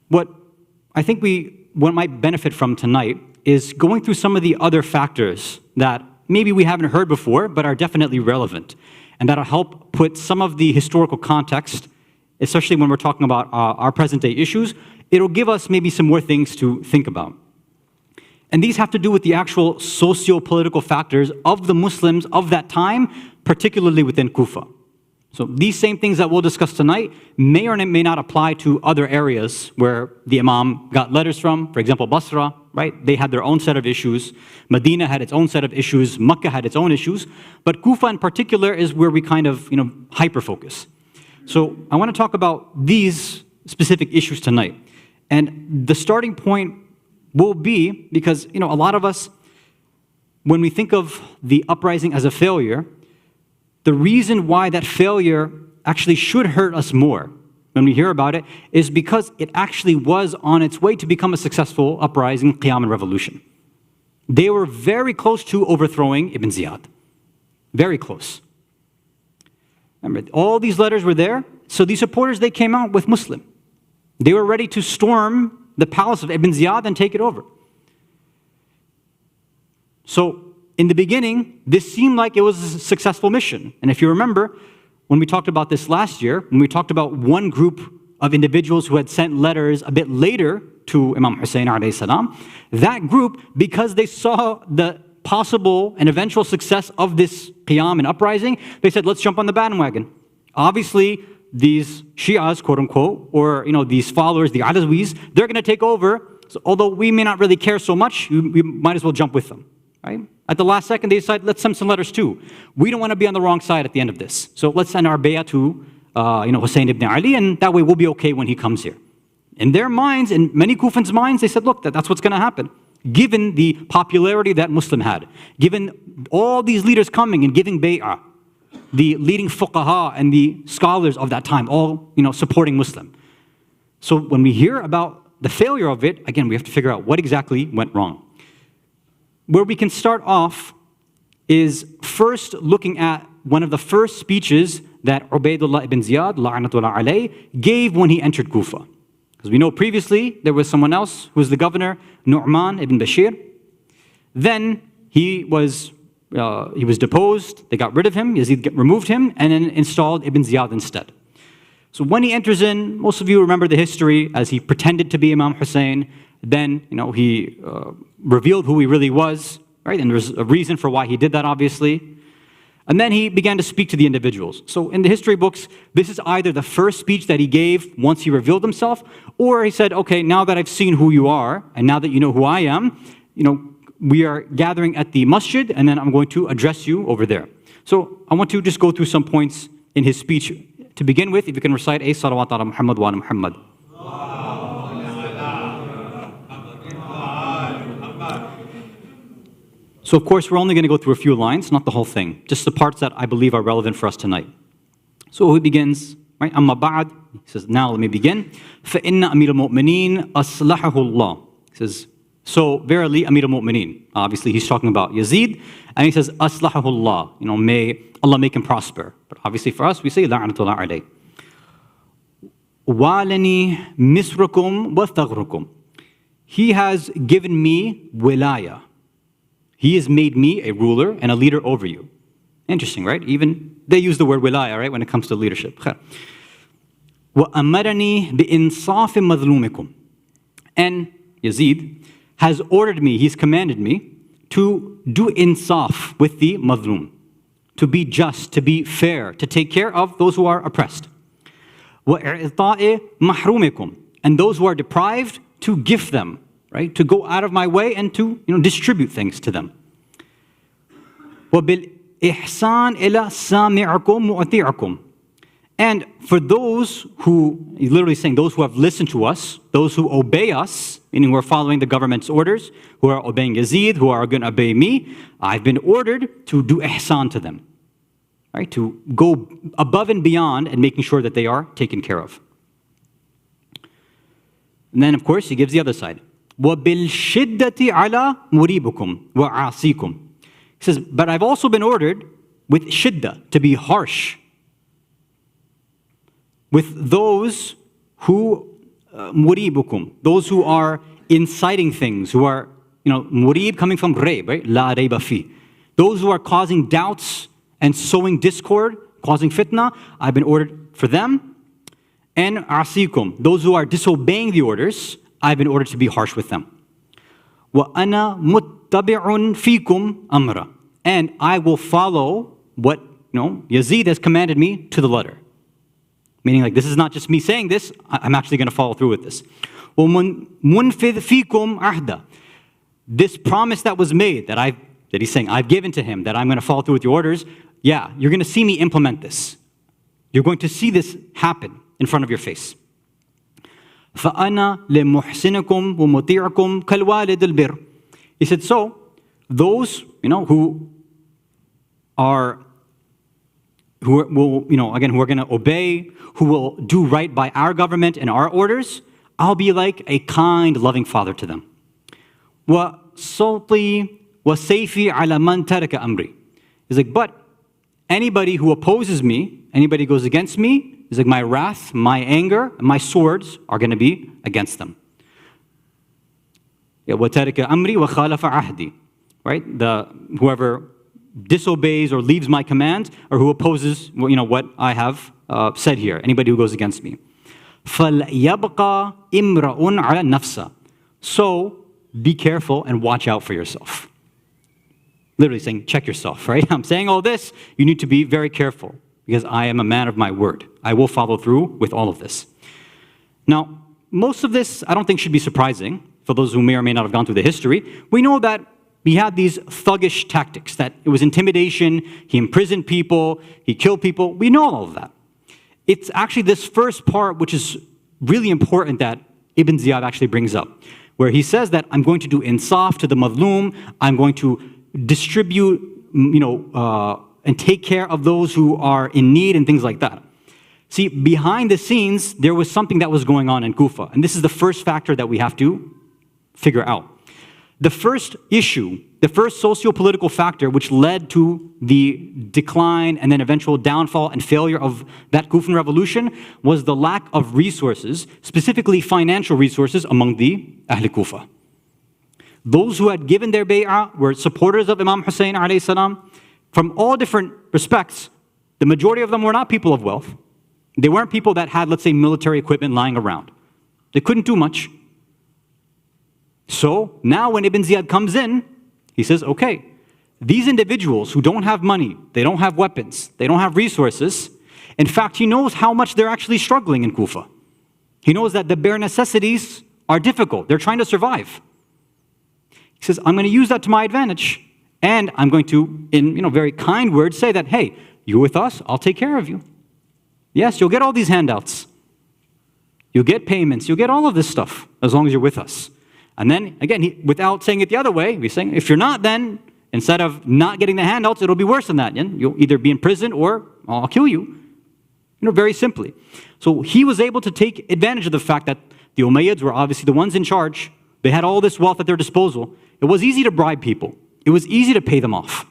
What I think what might benefit from tonight is going through some of the other factors that maybe we haven't heard before, but are definitely relevant, and that'll help put some of the historical context, especially when we're talking about our present-day issues. It'll give us maybe some more things to think about. And these have to do with the actual socio-political factors of the Muslims of that time, particularly within Kufa. So these same things that we'll discuss tonight may or may not apply to other areas where the Imam got letters from. For example, Basra, right? They had their own set of issues. Medina had its own set of issues. Mecca had its own issues. But Kufa in particular is where we kind of, hyper-focus. So I want to talk about these specific issues tonight. And the starting point will be, because, a lot of us, when we think of the uprising as a failure, the reason why that failure actually should hurt us more when we hear about it is because it actually was on its way to become a successful uprising, qiyam, and revolution. They were very close to overthrowing Ibn Ziyad. Very close. Remember, all these letters were there, so these supporters, they came out with Muslim. They were ready to storm the palace of Ibn Ziyad and take it over. So, in the beginning, this seemed like it was a successful mission. And if you remember, when we talked about this last year, when we talked about one group of individuals who had sent letters a bit later to Imam Hussein alayhi salam, that group, because they saw the possible and eventual success of this qiyam and uprising, they said, let's jump on the bandwagon. Obviously, these Shias, quote unquote, or these followers, the Alawis, they're going to take over. So although we may not really care so much, we might as well jump with them, right? At the last second, they decide, let's send some letters too. We don't want to be on the wrong side at the end of this. So let's send our bay'ah to Hussein ibn Ali, and that way we'll be okay when he comes here. In their minds, in many Kufans' minds, they said, look, that's what's going to happen. Given the popularity that Muslim had, given all these leaders coming and giving bay'ah, the leading fuqaha and the scholars of that time, all supporting Muslim. So when we hear about the failure of it, again, we have to figure out what exactly went wrong. Where we can start off is first looking at one of the first speeches that Ubaydullah ibn Ziyad, la'natullah alayh, gave when he entered Kufa. Because we know previously there was someone else who was the governor, Nu'man ibn Bashir. Then he was deposed, they got rid of him, Yazid removed him, and then installed Ibn Ziyad instead. So when he enters in, most of you remember the history as he pretended to be Imam Hussein. Then, he revealed who he really was, right? And there's a reason for why he did that, obviously. And then he began to speak to the individuals. So in the history books, this is either the first speech that he gave once he revealed himself, or he said, okay, now that I've seen who you are, and now that you know who I am, we are gathering at the masjid, and then I'm going to address you over there. So I want to just go through some points in his speech. To begin with, if you can recite a salawat ala Muhammad wa ala Muhammad. So of course, we're only going to go through a few lines, not the whole thing, just the parts that I believe are relevant for us tonight. So he begins, right? Amma ba'd, he says, now let me begin. فَإِنَّ أَمِيرَ الْمُؤْمِنِينَ أَصْلَحَهُ اللَّهُ. He says, so verily, Amir al-Mu'mineen. Obviously, he's talking about Yazid, and he says, أَصْلَحَهُ اللَّهُ. May Allah make him prosper. But obviously for us, we say, لَعْنَةُ اللَّهِ عَلَيْهِ. وَالَنِي مِسْرُكُمْ وَثَغْرُكُمْ. He has given me wilaya. He has made me a ruler and a leader over you. Interesting, right? Even they use the word wilaya, right, when it comes to leadership. وَأَمَرَنِي بِإِنصَافِ مَظْلُومِكُمْ. And Yazid has ordered me, he's commanded me, to do insaf with the mazlum, to be just, to be fair, to take care of those who are oppressed. وَإِعْطَاءِ مَحْرُومِكُمْ. And those who are deprived, to gift them, right? To go out of my way and to distribute things to them. وَبِالْإِحْسَانِ إِلَى سَامِعَكُمْ وَأَطِيعَكُمْ. And for those who, he's literally saying those who have listened to us, those who obey us, meaning who are following the government's orders, who are obeying Yazid, who are going to obey me, I've been ordered to do ihsan to them, right? To go above and beyond and making sure that they are taken care of. And then, of course, he gives the other side. وَبِالْشِدَّةِ عَلَى مُرِيبُكُمْ وَعَاصِيكُمْ. He says, but I've also been ordered with shiddah, to be harsh, with those who, muribukum, those who are inciting things, who are, murib coming from rayb, right? La rayba fi. Those who are causing doubts and sowing discord, causing fitna, I've been ordered for them. And asikum, those who are disobeying the orders, I've been ordered to be harsh with them. Wa ana muttabi'un fikum amra. And I will follow what, Yazid has commanded me to the letter. Meaning, like, this is not just me saying this, I'm actually going to follow through with this. وَمُنْفِذْ فِيكُمْ عَهْدًا. This promise that was made, that he's saying, I've given to him, that I'm going to follow through with your orders, yeah, you're going to see me implement this. You're going to see this happen in front of your face. فَأَنَا لِمُحْسِنِكُمْ وَمُطِيعُكُمْ كَالْوَالِدِ الْبِرِّ. He said, so, those, who are who will, who are going to obey, who will do right by our government and our orders, I'll be like a kind, loving father to them. وَصَوْتِي وَسَيْفِي عَلَى مَنْ تَرَكَ أَمْرِي. He's like, but anybody who opposes me, anybody who goes against me, he's like, my wrath, my anger, my swords are going to be against them. وَتَرَكَ أَمْرِي وَخَالَفَ عَهْدِي. Right? Whoever disobeys or leaves my command, or who opposes what I have said here, anybody who goes against me. فَلْيَبْقَى إِمْرَؤٌ عَلَى النَّفْسَ. So be careful and watch out for yourself. Literally saying, check yourself, right? I'm saying all this, you need to be very careful, because I am a man of my word. I will follow through with all of this. Now, most of this I don't think should be surprising for those who may or may not have gone through the history. We know that he had these thuggish tactics, that it was intimidation, he imprisoned people, he killed people. We know all of that. It's actually this first part which is really important that Ibn Ziyad actually brings up, where he says that I'm going to do insaf to the mazlum, I'm going to distribute, and take care of those who are in need and things like that. See, behind the scenes, there was something that was going on in Kufa, and this is the first factor that we have to figure out. The first issue the first socio-political factor which led to the decline and then eventual downfall and failure of that Kufan revolution was the lack of resources, specifically financial resources among the Ahl Kufa. Those who had given their bay'ah were supporters of Imam Hussein alayhi salam. From all different respects, the majority of them were not people of wealth. They weren't people that had, let's say, military equipment lying around. They couldn't do much. So now when Ibn Ziyad comes in, he says, okay, these individuals who don't have money, they don't have weapons, they don't have resources, in fact, he knows how much they're actually struggling in Kufa. He knows that the bare necessities are difficult. They're trying to survive. He says, I'm going to use that to my advantage. And I'm going to, in very kind words, say that, hey, you're with us, I'll take care of you. Yes, you'll get all these handouts. You'll get payments, you'll get all of this stuff, as long as you're with us. And then, again, without saying it the other way, he's saying, if you're not, then instead of not getting the handouts, it'll be worse than that. You'll either be in prison or I'll kill you. Very simply. So he was able to take advantage of the fact that the Umayyads were obviously the ones in charge. They had all this wealth at their disposal. It was easy to bribe people. It was easy to pay them off.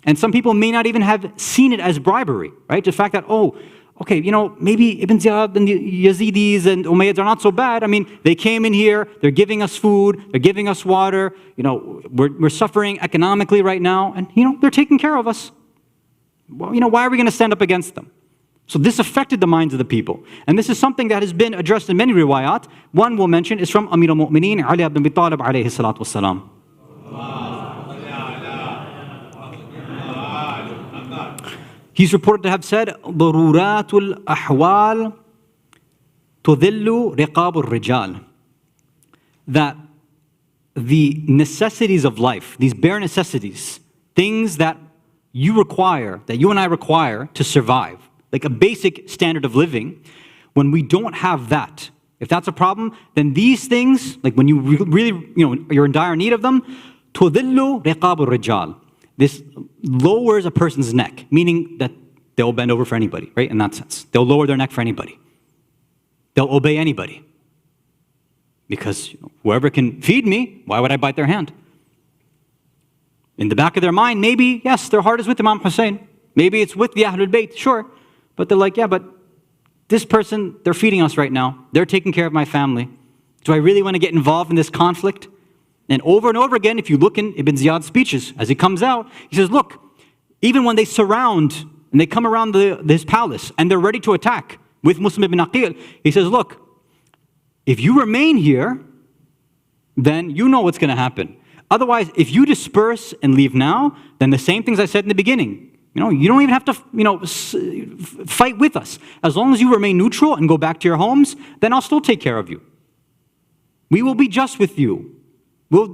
And some people may not even have seen it as bribery, right? The fact that, okay, maybe Ibn Ziyad and the Yazidis and Umayyads are not so bad. I mean, they came in here, they're giving us food, they're giving us water, we're suffering economically right now, and, they're taking care of us. Well, why are we going to stand up against them? So this affected the minds of the people. And this is something that has been addressed in many riwayat. One we'll mention is from Amir al-Mu'mineen, Ali ibn Abi Talib alayhi salatu wassalam. He's reported to have said, ضرورات الأحوال تذل رقاب الرجال. That the necessities of life, these bare necessities, things that you and I require to survive, like a basic standard of living, when we don't have that, if that's a problem, then these things, like when you really, you're in dire need of them, تذل رقاب الرجال. This lowers a person's neck, meaning that they'll bend over for anybody, right? In that sense. They'll lower their neck for anybody. They'll obey anybody. Because whoever can feed me, why would I bite their hand? In the back of their mind, maybe, yes, their heart is with Imam Hussein. Maybe it's with the Ahlul Bayt, sure. But they're like, yeah, but this person, they're feeding us right now. They're taking care of my family. Do I really want to get involved in this conflict? And over again, if you look in Ibn Ziyad's speeches, as he comes out, he says, look, even when they surround and they come around his palace and they're ready to attack with Muslim ibn Aqeel, he says, look, if you remain here, then you know what's going to happen. Otherwise, if you disperse and leave now, then the same things I said in the beginning, you don't even have to, fight with us. As long as you remain neutral and go back to your homes, then I'll still take care of you. We will be just with you. We'll,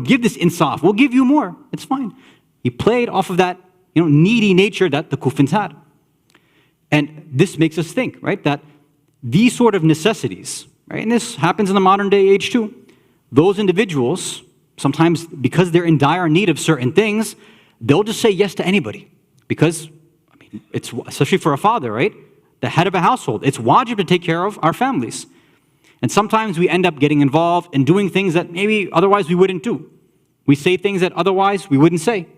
give this insaf. We'll give you more. It's fine. He played off of that, needy nature that the Kufans had. And this makes us think, right, that these sort of necessities, right, and this happens in the modern day age too, those individuals, sometimes because they're in dire need of certain things, they'll just say yes to anybody. Because, it's especially for a father, right, the head of a household, it's wajib to take care of our families. And sometimes we end up getting involved in doing things that maybe otherwise we wouldn't do. We say things that otherwise we wouldn't say.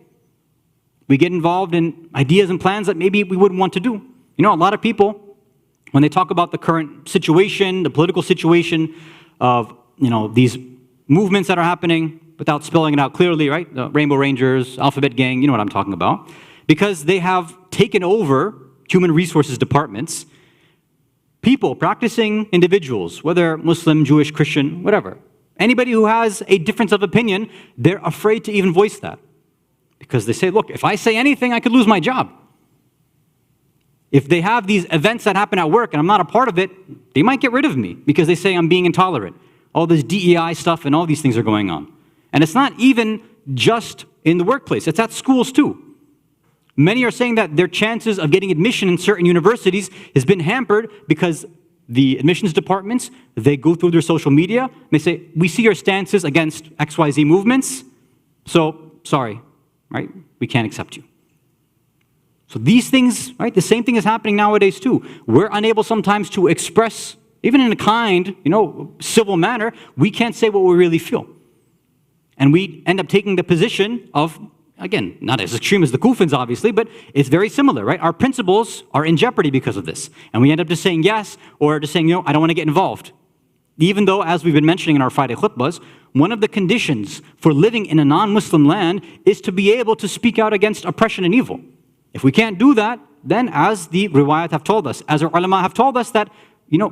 We get involved in ideas and plans that maybe we wouldn't want to do. A lot of people, when they talk about the current situation, the political situation of, these movements that are happening, without spelling it out clearly, right? The Rainbow Rangers, Alphabet Gang, you know what I'm talking about. Because they have taken over human resources departments. People, practicing individuals, whether Muslim, Jewish, Christian, whatever. Anybody who has a difference of opinion, they're afraid to even voice that. Because they say, look, if I say anything, I could lose my job. If they have these events that happen at work and I'm not a part of it, they might get rid of me because they say I'm being intolerant. All this DEI stuff and all these things are going on. And it's not even just in the workplace, it's at schools too. Many are saying that their chances of getting admission in certain universities has been hampered because the admissions departments, they go through their social media, and they say, we see your stances against XYZ movements, so sorry, right? We can't accept you. So these things, right, the same thing is happening nowadays too. We're unable sometimes to express, even in a kind, civil manner, we can't say what we really feel. And we end up taking the position of, again, not as extreme as the Kufans, obviously, but it's very similar, right? Our principles are in jeopardy because of this. And we end up just saying yes, or just saying, I don't want to get involved. Even though, as we've been mentioning in our Friday khutbahs, one of the conditions for living in a non-Muslim land is to be able to speak out against oppression and evil. If we can't do that, then as the riwayat have told us, as our ulama have told us, that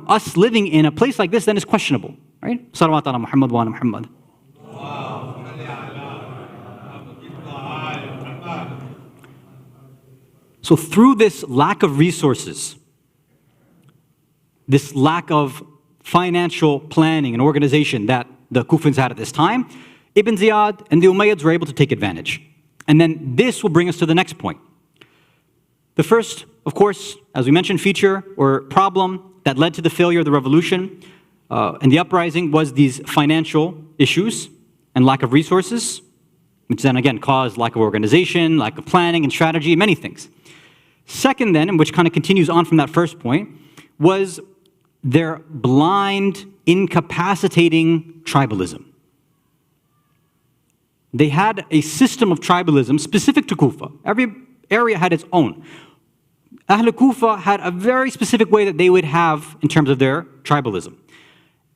us living in a place like this then is questionable, right? Salawat ala Muhammad wa ala Muhammad. So through this lack of resources, this lack of financial planning and organization that the Kufans had at this time, Ibn Ziyad and the Umayyads were able to take advantage. And then this will bring us to the next point. The first, of course, as we mentioned, feature or problem that led to the failure of the revolution and the uprising was these financial issues and lack of resources, which then again caused lack of organization, lack of planning and strategy, many things. Second then, and which kind of continues on from that first point, was their blind, incapacitating tribalism. They had a system of tribalism specific to Kufa. Every area had its own. Ahl Kufa had a very specific way that they would have in terms of their tribalism.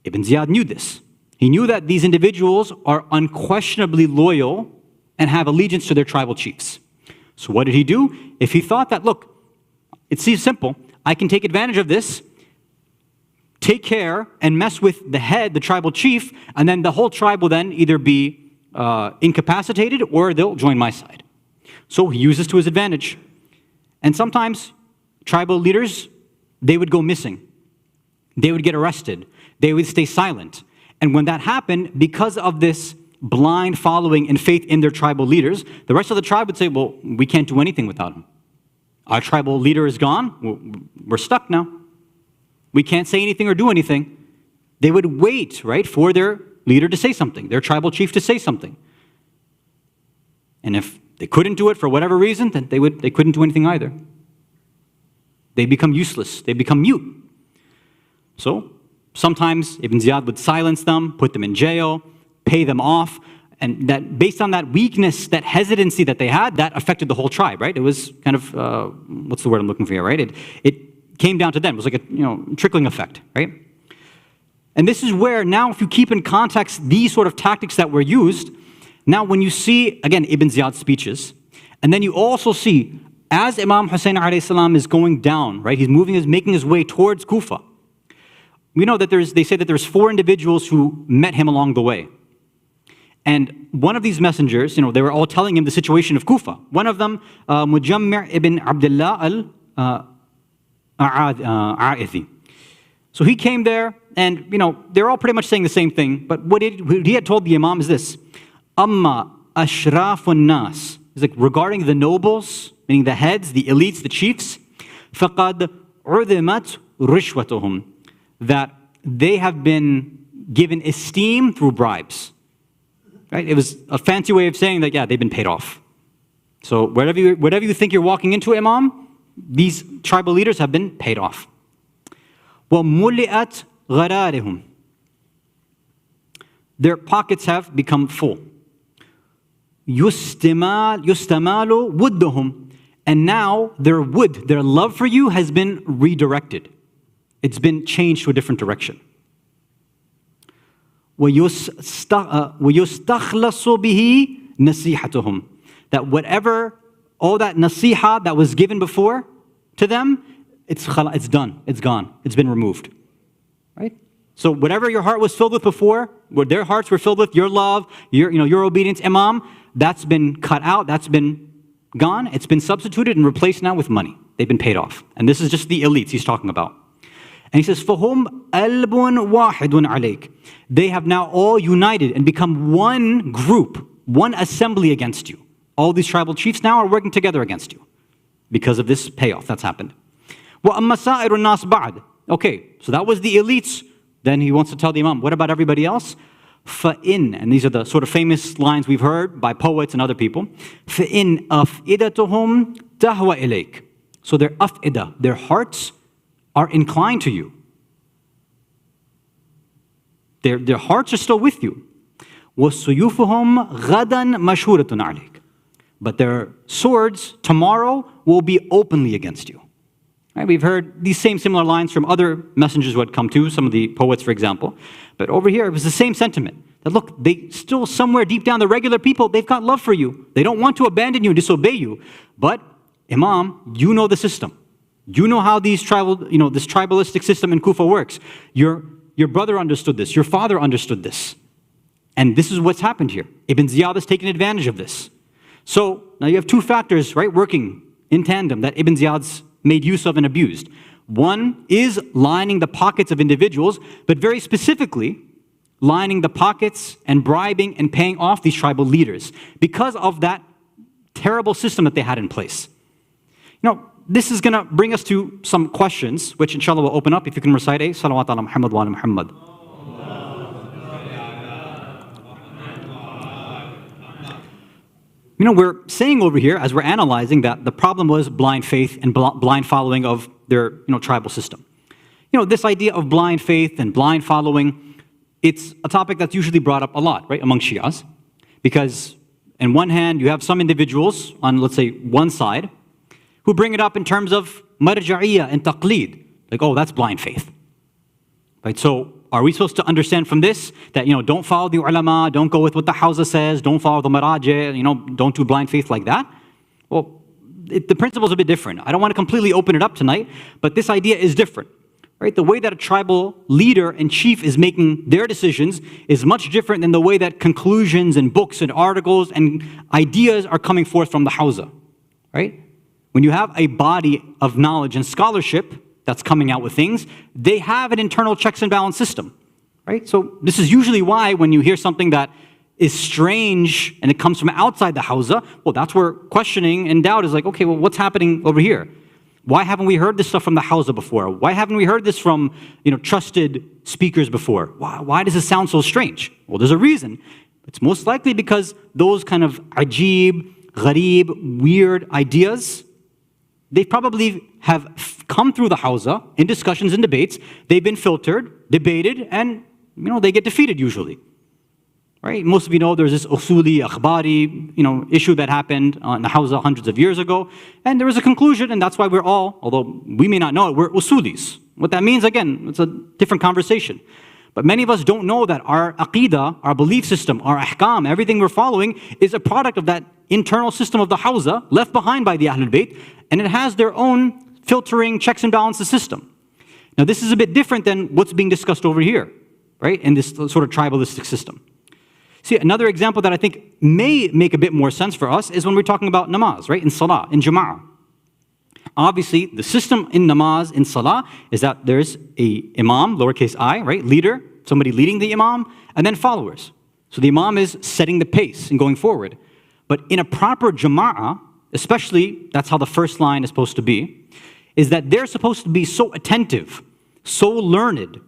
Ibn Ziyad knew this. He knew that these individuals are unquestionably loyal and have allegiance to their tribal chiefs. So what did he do? If he thought that, look, it seems simple, I can take advantage of this, take care and mess with the head, the tribal chief, and then the whole tribe will then either be incapacitated or they'll join my side. So he used this to his advantage. And sometimes tribal leaders, they would go missing. They would get arrested. They would stay silent. And when that happened, because of this blind following and faith in their tribal leaders, the rest of the tribe would say, well, we can't do anything without him. Our tribal leader is gone. We're stuck now. We can't say anything or do anything. They would wait, right, for their leader to say something, their tribal chief to say something. And if they couldn't do it for whatever reason, then they couldn't do anything either. They become useless. They become mute. So sometimes Ibn Ziyad would silence them, put them in jail, pay them off, and that based on that weakness, that hesitancy that they had, that affected the whole tribe, right? It was kind of, what's the word I'm looking for here, right? It came down to them. It was like a trickling effect, right? And this is where now, if you keep in context these sort of tactics that were used, now when you see, again, Ibn Ziyad's speeches, and then you also see, as Imam Hussein alayhi salam is going down, right? He's making his way towards Kufa. We know that they say that there's 4 individuals who met him along the way. And one of these messengers, they were all telling him the situation of Kufa. One of them, Mujammir ibn Abdullah al-A'athi. So he came there, and they're all pretty much saying the same thing. But what he had told the Imam is this: Amma ashrafun nas. He's like, regarding the nobles, meaning the heads, the elites, the chiefs, faqad udimat rishwatuhum, that they have been given esteem through bribes. Right? It was a fancy way of saying that, yeah, they've been paid off. So whatever you think you're walking into, Imam, these tribal leaders have been paid off. وَمُلِئَتْ غَرَارِهُمْ. Their pockets have become full. يُسْتَمَالُ وُدُّهُمْ. And now their wood, their love for you has been redirected. It's been changed to a different direction. وَيُسْتَخْلَصُ بِهِ نَصِيحَتُهُمْ. That whatever, all that nasiha that was given before to them, it's done, it's gone, it's been removed. Right? So whatever your heart was filled with before, what their hearts were filled with, your love, your obedience, Imam, that's been cut out, that's been gone, it's been substituted and replaced now with money. They've been paid off. And this is just the elites he's talking about. And he says, فَهُمْ أَلْبٌ وَاحِدٌ عَلَيْكَ. They have now all united and become one group, one assembly against you. All these tribal chiefs now are working together against you because of this payoff that's happened. وَأَمَّا سَائِرُ النَّاسِ بَعْدِ. Okay, so that was the elites. Then he wants to tell the Imam, what about everybody else? فَإِن, and these are the sort of famous lines we've heard by poets and other people. فَإِن أَفْئِدَتُهُمْ تَهْوَ إِلَيْكَ. So their af'idah, their hearts are inclined to you. Their hearts are still with you. وَسُيُوفُهُمْ غَدًا مَشْهُورَةٌ عَلَيْكَ. But their swords tomorrow will be openly against you. Right? We've heard these similar lines from other messengers who had come to, some of the poets, for example. But over here, it was the same sentiment. That look, they still somewhere deep down, the regular people, they've got love for you. They don't want to abandon you, disobey you. But Imam, you know the system. You know how this tribalistic system in Kufa works. Your brother understood this. Your father understood this. And this is what's happened here. Ibn Ziyad has taken advantage of this. So now you have two factors, right, working in tandem that Ibn Ziyad's made use of and abused. One is lining the pockets of individuals, but very specifically, lining the pockets and bribing and paying off these tribal leaders because of that terrible system that they had in place. This is going to bring us to some questions, which inshallah will open up. If you can recite a salawat ala Muhammad wa ala Muhammad. We're saying over here, as we're analyzing, that the problem was blind faith and blind following of their tribal system. This idea of blind faith and blind following, it's a topic that's usually brought up a lot, right, among Shias. Because on one hand, you have some individuals on, let's say, one side, who bring it up in terms of marja'iyya and taqleed. Like, oh, that's blind faith. Right, so are we supposed to understand from this that, don't follow the ulama, don't go with what the Hawza says, don't follow the maraji, don't do blind faith like that? Well, the principle is a bit different. I don't want to completely open it up tonight, but this idea is different. Right? The way that a tribal leader and chief is making their decisions is much different than the way that conclusions and books and articles and ideas are coming forth from the Hawza. Right? When you have a body of knowledge and scholarship that's coming out with things, they have an internal checks and balance system. Right? So this is usually why when you hear something that is strange and it comes from outside the Hawza, well, that's where questioning and doubt is like, okay, well, what's happening over here? Why haven't we heard this stuff from the Hawza before? Why haven't we heard this from trusted speakers before? Why does it sound so strange? Well, there's a reason. It's most likely because those kind of ajib, gharib, weird ideas, they probably have come through the Hawza in discussions and debates. They've been filtered, debated, and they get defeated usually. Right? Most of you know there's this usuli, akhbari, issue that happened in the Hawza hundreds of years ago. And there was a conclusion, and that's why we're all, although we may not know it, we're usulis. What that means, again, it's a different conversation. But many of us don't know that our aqidah, our belief system, our ahkam, everything we're following is a product of that internal system of the Hawza left behind by the Ahlul Bayt, and it has their own filtering, checks and balances system. Now this is a bit different than what's being discussed over here, right, in this sort of tribalistic system. See, another example that I think may make a bit more sense for us is when we're talking about namaz, right, in salah, in jama'ah. Obviously, the system in namaz, in salah, is that there's a imam, lowercase I, right, leader, somebody leading the imam, and then followers. So the imam is setting the pace and going forward. But in a proper jama'ah, especially, that's how the first line is supposed to be, is that they're supposed to be so attentive, so learned,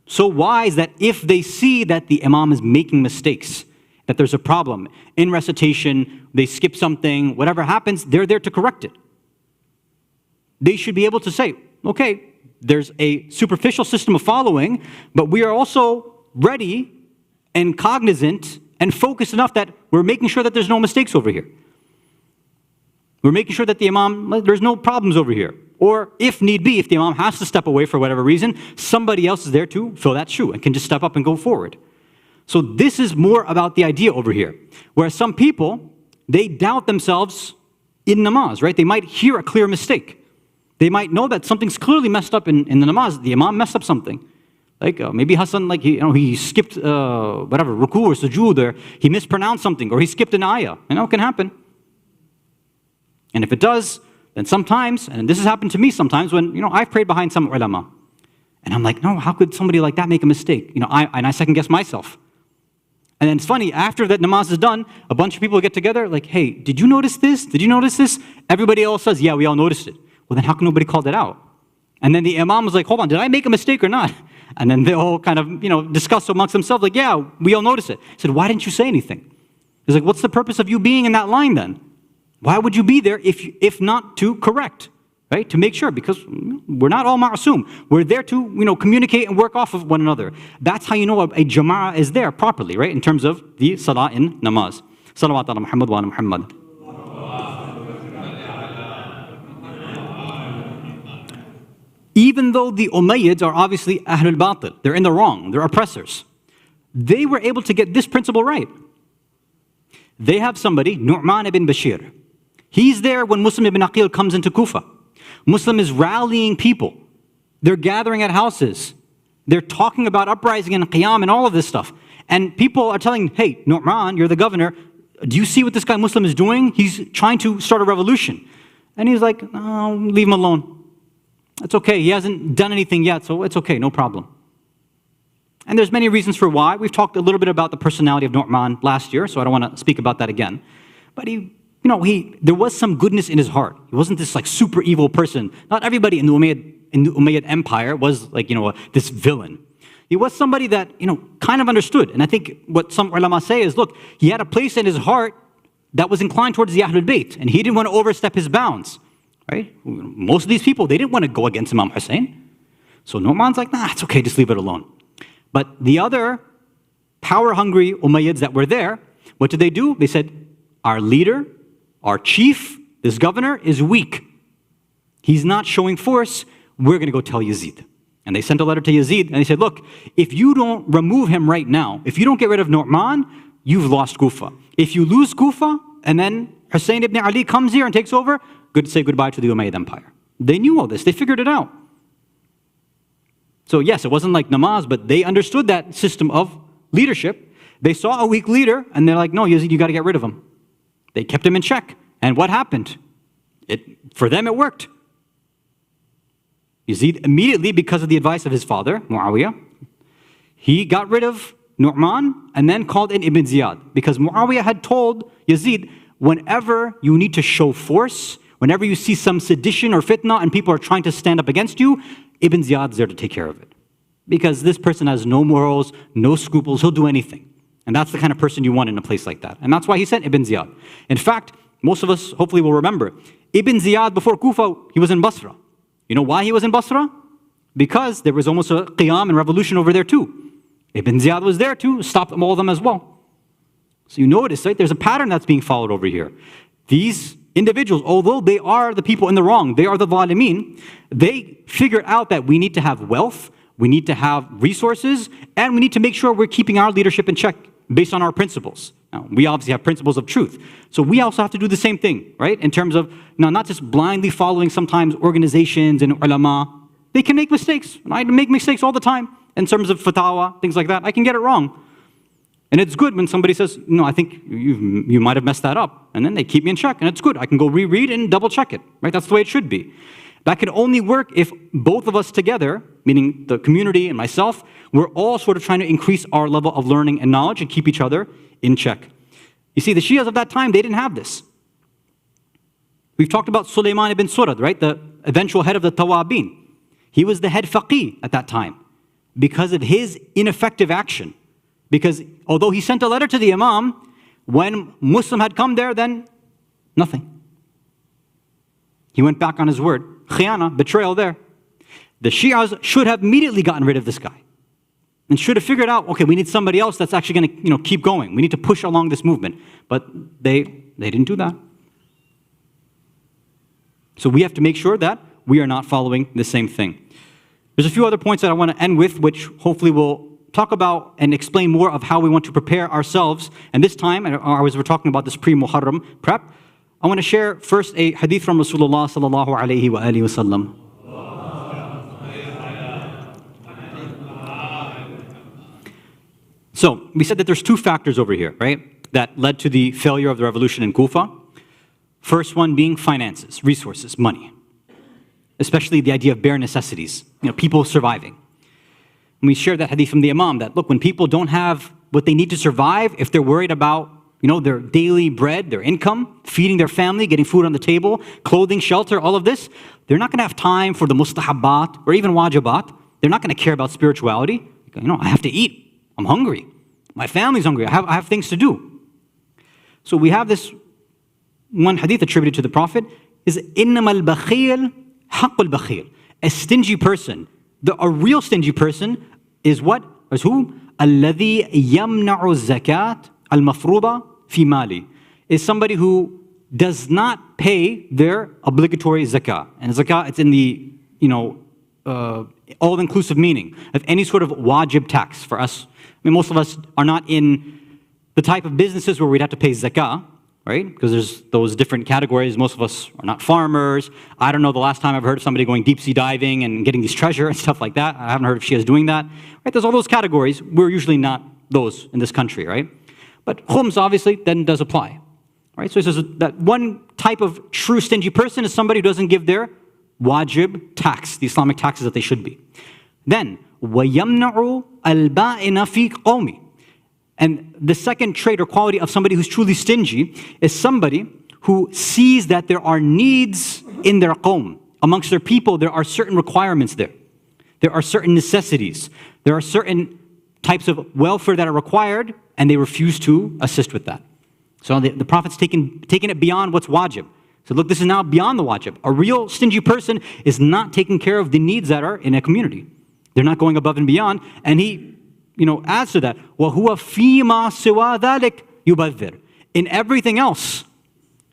so wise that if they see that the imam is making mistakes, that there's a problem in recitation, they skip something, whatever happens, they're there to correct it. They should be able to say, okay, there's a superficial system of following, but we are also ready and cognizant and focused enough that we're making sure that there's no mistakes over here. We're making sure that the imam, there's no problems over here. Or if need be, if the imam has to step away for whatever reason, somebody else is there to fill that shoe and can just step up and go forward. So this is more about the idea over here. Whereas some people, they doubt themselves in namaz, right? They might hear a clear mistake. They might know that something's clearly messed up in the namaz. The imam messed up something. Like maybe Hasan, like he skipped whatever, ruku or sujood, or he mispronounced something, or he skipped an ayah. It can happen. And if it does, then sometimes, and this has happened to me sometimes when, I've prayed behind some ulama. And I'm like, no, how could somebody like that make a mistake? I second guess myself. And then it's funny, after that namaz is done, a bunch of people get together, like, hey, did you notice this? Did you notice this? Everybody else says, yeah, we all noticed it. Well, then how come nobody called it out? And then the imam was like, hold on, did I make a mistake or not? And then they all kind of, discuss amongst themselves, like, yeah, we all noticed it. I said, why didn't you say anything? He's like, what's the purpose of you being in that line then? Why would you be there if not to correct? right? To make sure, because we're not all ma'asum. We're there to, communicate and work off of one another. That's how you know a jama'ah is there properly, right? In terms of the salah in namaz. Salawat ala Muhammad wa ala Muhammad. Even though the Umayyads are obviously Ahlul Batil, they're in the wrong, they're oppressors, they were able to get this principle right. They have somebody, Nu'man ibn Bashir. He's there when Muslim ibn Aqeel comes into Kufa. Muslim is rallying people. They're gathering at houses. They're talking about uprising and qiyam and all of this stuff. And people are telling, hey, Nu'man, you're the governor. Do you see what this guy Muslim is doing? He's trying to start a revolution. And he's like, no, leave him alone. It's okay, he hasn't done anything yet, so it's okay, no problem. And there's many reasons for why. We've talked a little bit about the personality of Nu'man last year, so I don't want to speak about that again. But there was some goodness in his heart. He wasn't this like super evil person. Not everybody in the Umayyad Empire was like, this villain. He was somebody that, kind of understood. And I think what some ulama say is, look, he had a place in his heart that was inclined towards the Ahlul Bayt, and he didn't want to overstep his bounds. Right? Most of these people, they didn't want to go against Imam Hussein. So Nu'man's like, nah, it's okay, just leave it alone. But the other power-hungry Umayyads that were there, what did they do? They said, our leader, our chief, this governor is weak. He's not showing force. We're going to go tell Yazid. And they sent a letter to Yazid, and they said, look, if you don't remove him right now, if you don't get rid of Nu'man, you've lost Kufa. If you lose Kufa, and then Hussein ibn Ali comes here and takes over, say goodbye to the Umayyad Empire. They knew all this. They figured it out. So yes, it wasn't like namaz, but they understood that system of leadership. They saw a weak leader, and they're like, no, Yazid, you got to get rid of him. They kept him in check. And what happened? For them, it worked. Yazid immediately, because of the advice of his father, Muawiyah, he got rid of Nu'man and then called in Ibn Ziyad. Because Muawiyah had told Yazid, whenever you need to show force, whenever you see some sedition or fitna and people are trying to stand up against you, Ibn Ziyad is there to take care of it. Because this person has no morals, no scruples, he'll do anything. And that's the kind of person you want in a place like that. And that's why he sent Ibn Ziyad. In fact, most of us hopefully will remember, Ibn Ziyad before Kufa, he was in Basra. You know why he was in Basra? Because there was almost a qiyam and revolution over there too. Ibn Ziyad was there to stop all of them as well. So you notice, right, there's a pattern that's being followed over here. These individuals, although they are the people in the wrong, they are the zalimeen, they figured out that we need to have wealth, we need to have resources, and we need to make sure we're keeping our leadership in check based on our principles. Now, we obviously have principles of truth. So we also have to do the same thing, right? In terms of, not just blindly following sometimes organizations and ulama. They can make mistakes. I make mistakes all the time in terms of fatawa, things like that. I can get it wrong. And it's good when somebody says, no, I think you might have messed that up. And then they keep me in check, and it's good. I can go reread and double check it, right? That's the way it should be. That can only work if both of us together, meaning the community and myself, we're all sort of trying to increase our level of learning and knowledge and keep each other in check. You see, the Shias of that time, they didn't have this. We've talked about Sulaiman ibn Surad, right? The eventual head of the Tawabin. He was the head faqih at that time because of his ineffective action. Because although he sent a letter to the Imam, when Muslim had come there, then nothing. He went back on his word. Khiyana, betrayal there. The Shias should have immediately gotten rid of this guy. And should have figured out, okay, we need somebody else that's actually going to keep going. We need to push along this movement. But they didn't do that. So we have to make sure that we are not following the same thing. There's a few other points that I want to end with, which hopefully will talk about and explain more of how we want to prepare ourselves. And this time, as we're talking about this pre-Muharram prep, I want to share first a hadith from Rasulullah sallallahu alayhi wa alihi wasallam. So, we said that there's two factors over here, right, that led to the failure of the revolution in Kufa. First one being finances, resources, money. Especially the idea of bare necessities, people surviving. And we shared that hadith from the Imam that, look, when people don't have what they need to survive, if they're worried about, their daily bread, their income, feeding their family, getting food on the table, clothing, shelter, all of this, they're not going to have time for the mustahabbat or even wajibat. They're not going to care about spirituality. I have to eat. I'm hungry. My family's hungry. I have things to do. So we have this one hadith attributed to the Prophet is إِنَّمَا الْبَخِيلُ haqqul bakhil. A stingy person, a real stingy person is what? Is who? الذي يمنع الزكاة المفروضة في مالي. Is somebody who does not pay their obligatory zakah. And zakah, it's in the, all-inclusive meaning of any sort of wajib tax for us. I mean, most of us are not in the type of businesses where we'd have to pay zakah, right? Because there's those different categories. Most of us are not farmers. I don't know the last time I've heard of somebody going deep sea diving and getting these treasure and stuff like that. I haven't heard of Shias doing that. Right? There's all those categories. We're usually not those in this country, right? But khums obviously then does apply. Right? So he says that one type of true stingy person is somebody who doesn't give their wajib tax, the Islamic taxes that they should be. Then, وَيَمْنَعُ الْبَائِنَ فِي قَوْمِ. And the second trait or quality of somebody who's truly stingy is somebody who sees that there are needs in their qawm. Amongst their people, there are certain requirements there. There are certain necessities. There are certain types of welfare that are required, and they refuse to assist with that. So the Prophet's taken it beyond what's wajib. So look, this is now beyond the wajib. A real stingy person is not taking care of the needs that are in a community. They're not going above and beyond. And he, adds to that, وَهُوَ فِي مَا سِوَى ذَلِكَ يُبَذِّرُ. In everything else,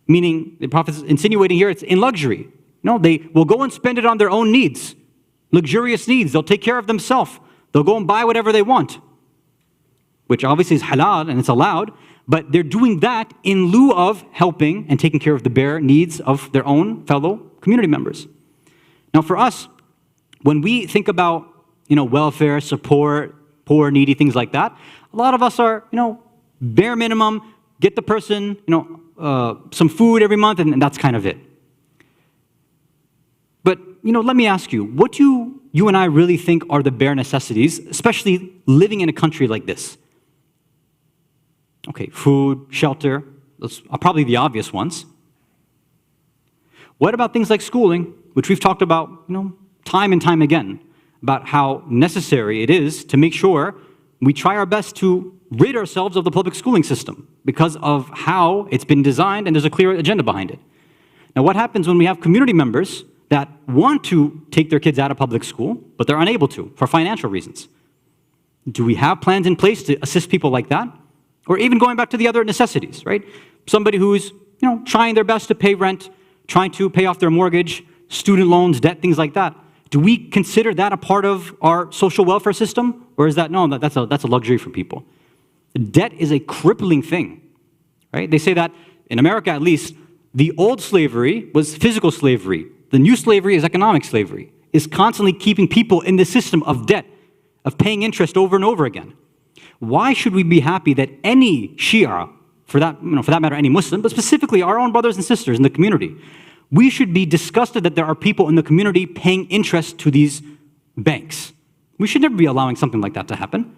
meaning the Prophet's insinuating here, it's in luxury. They will go and spend it on their own needs, luxurious needs. They'll take care of themselves. They'll go and buy whatever they want, which obviously is halal and it's allowed. But they're doing that in lieu of helping and taking care of the bare needs of their own fellow community members. Now for us, when we think about, welfare, support, poor, needy, things like that, a lot of us are, bare minimum, get the person, some food every month, and that's kind of it. But, let me ask you, what do you and I really think are the bare necessities, especially living in a country like this? Okay, food, shelter, those are probably the obvious ones. What about things like schooling, which we've talked about, time and time again, about how necessary it is to make sure we try our best to rid ourselves of the public schooling system because of how it's been designed and there's a clear agenda behind it. Now, what happens when we have community members that want to take their kids out of public school, but they're unable to for financial reasons? Do we have plans in place to assist people like that? Or even going back to the other necessities, right? Somebody who's, trying their best to pay rent, trying to pay off their mortgage, student loans, debt, things like that. Do we consider that a part of our social welfare system? Or is that, no, that's a luxury for people? Debt is a crippling thing, right? They say that, in America at least, the old slavery was physical slavery. The new slavery is economic slavery. Is constantly keeping people in the system of debt, of paying interest over and over again. Why should we be happy that any Shia, for that matter, any Muslim, but specifically our own brothers and sisters in the community, we should be disgusted that there are people in the community paying interest to these banks? We should never be allowing something like that to happen.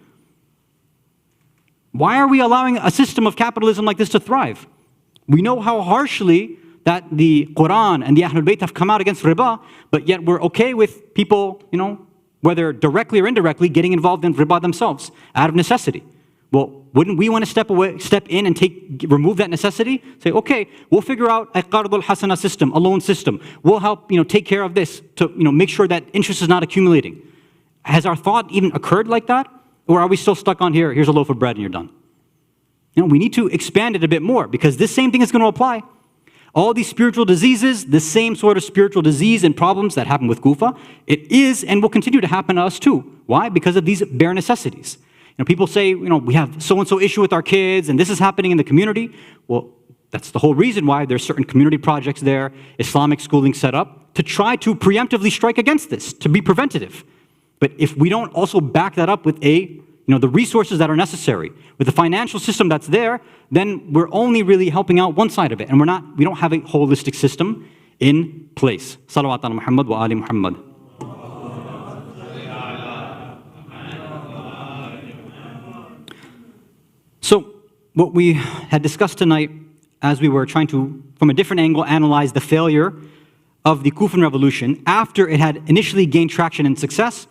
Why are we allowing a system of capitalism like this to thrive? We know how harshly that the Quran and the Ahlul Bayt have come out against riba, but yet we're okay with people, whether directly or indirectly, getting involved in riba themselves out of necessity. Well, wouldn't we want to step in and remove that necessity? Say, okay, we'll figure out a qard al-hasana system, a loan system. We'll help, take care of this to, make sure that interest is not accumulating. Has our thought even occurred like that? Or are we still stuck on here's a loaf of bread and you're done? We need to expand it a bit more because this same thing is going to apply. All these spiritual diseases, the same sort of spiritual disease and problems that happen with Kufa, it is and will continue to happen to us too. Why? Because of these bare necessities. People say, we have so-and-so issue with our kids and this is happening in the community. Well, that's the whole reason why there's certain community projects there, Islamic schooling set up, to try to preemptively strike against this, to be preventative. But if we don't also back that up with the resources that are necessary, with the financial system that's there, then we're only really helping out one side of it, and we don't have a holistic system in place. Salawat ala Muhammad wa ali Muhammad. So, what we had discussed tonight, as we were trying to, from a different angle, analyze the failure of the Kufan revolution after it had initially gained traction and success,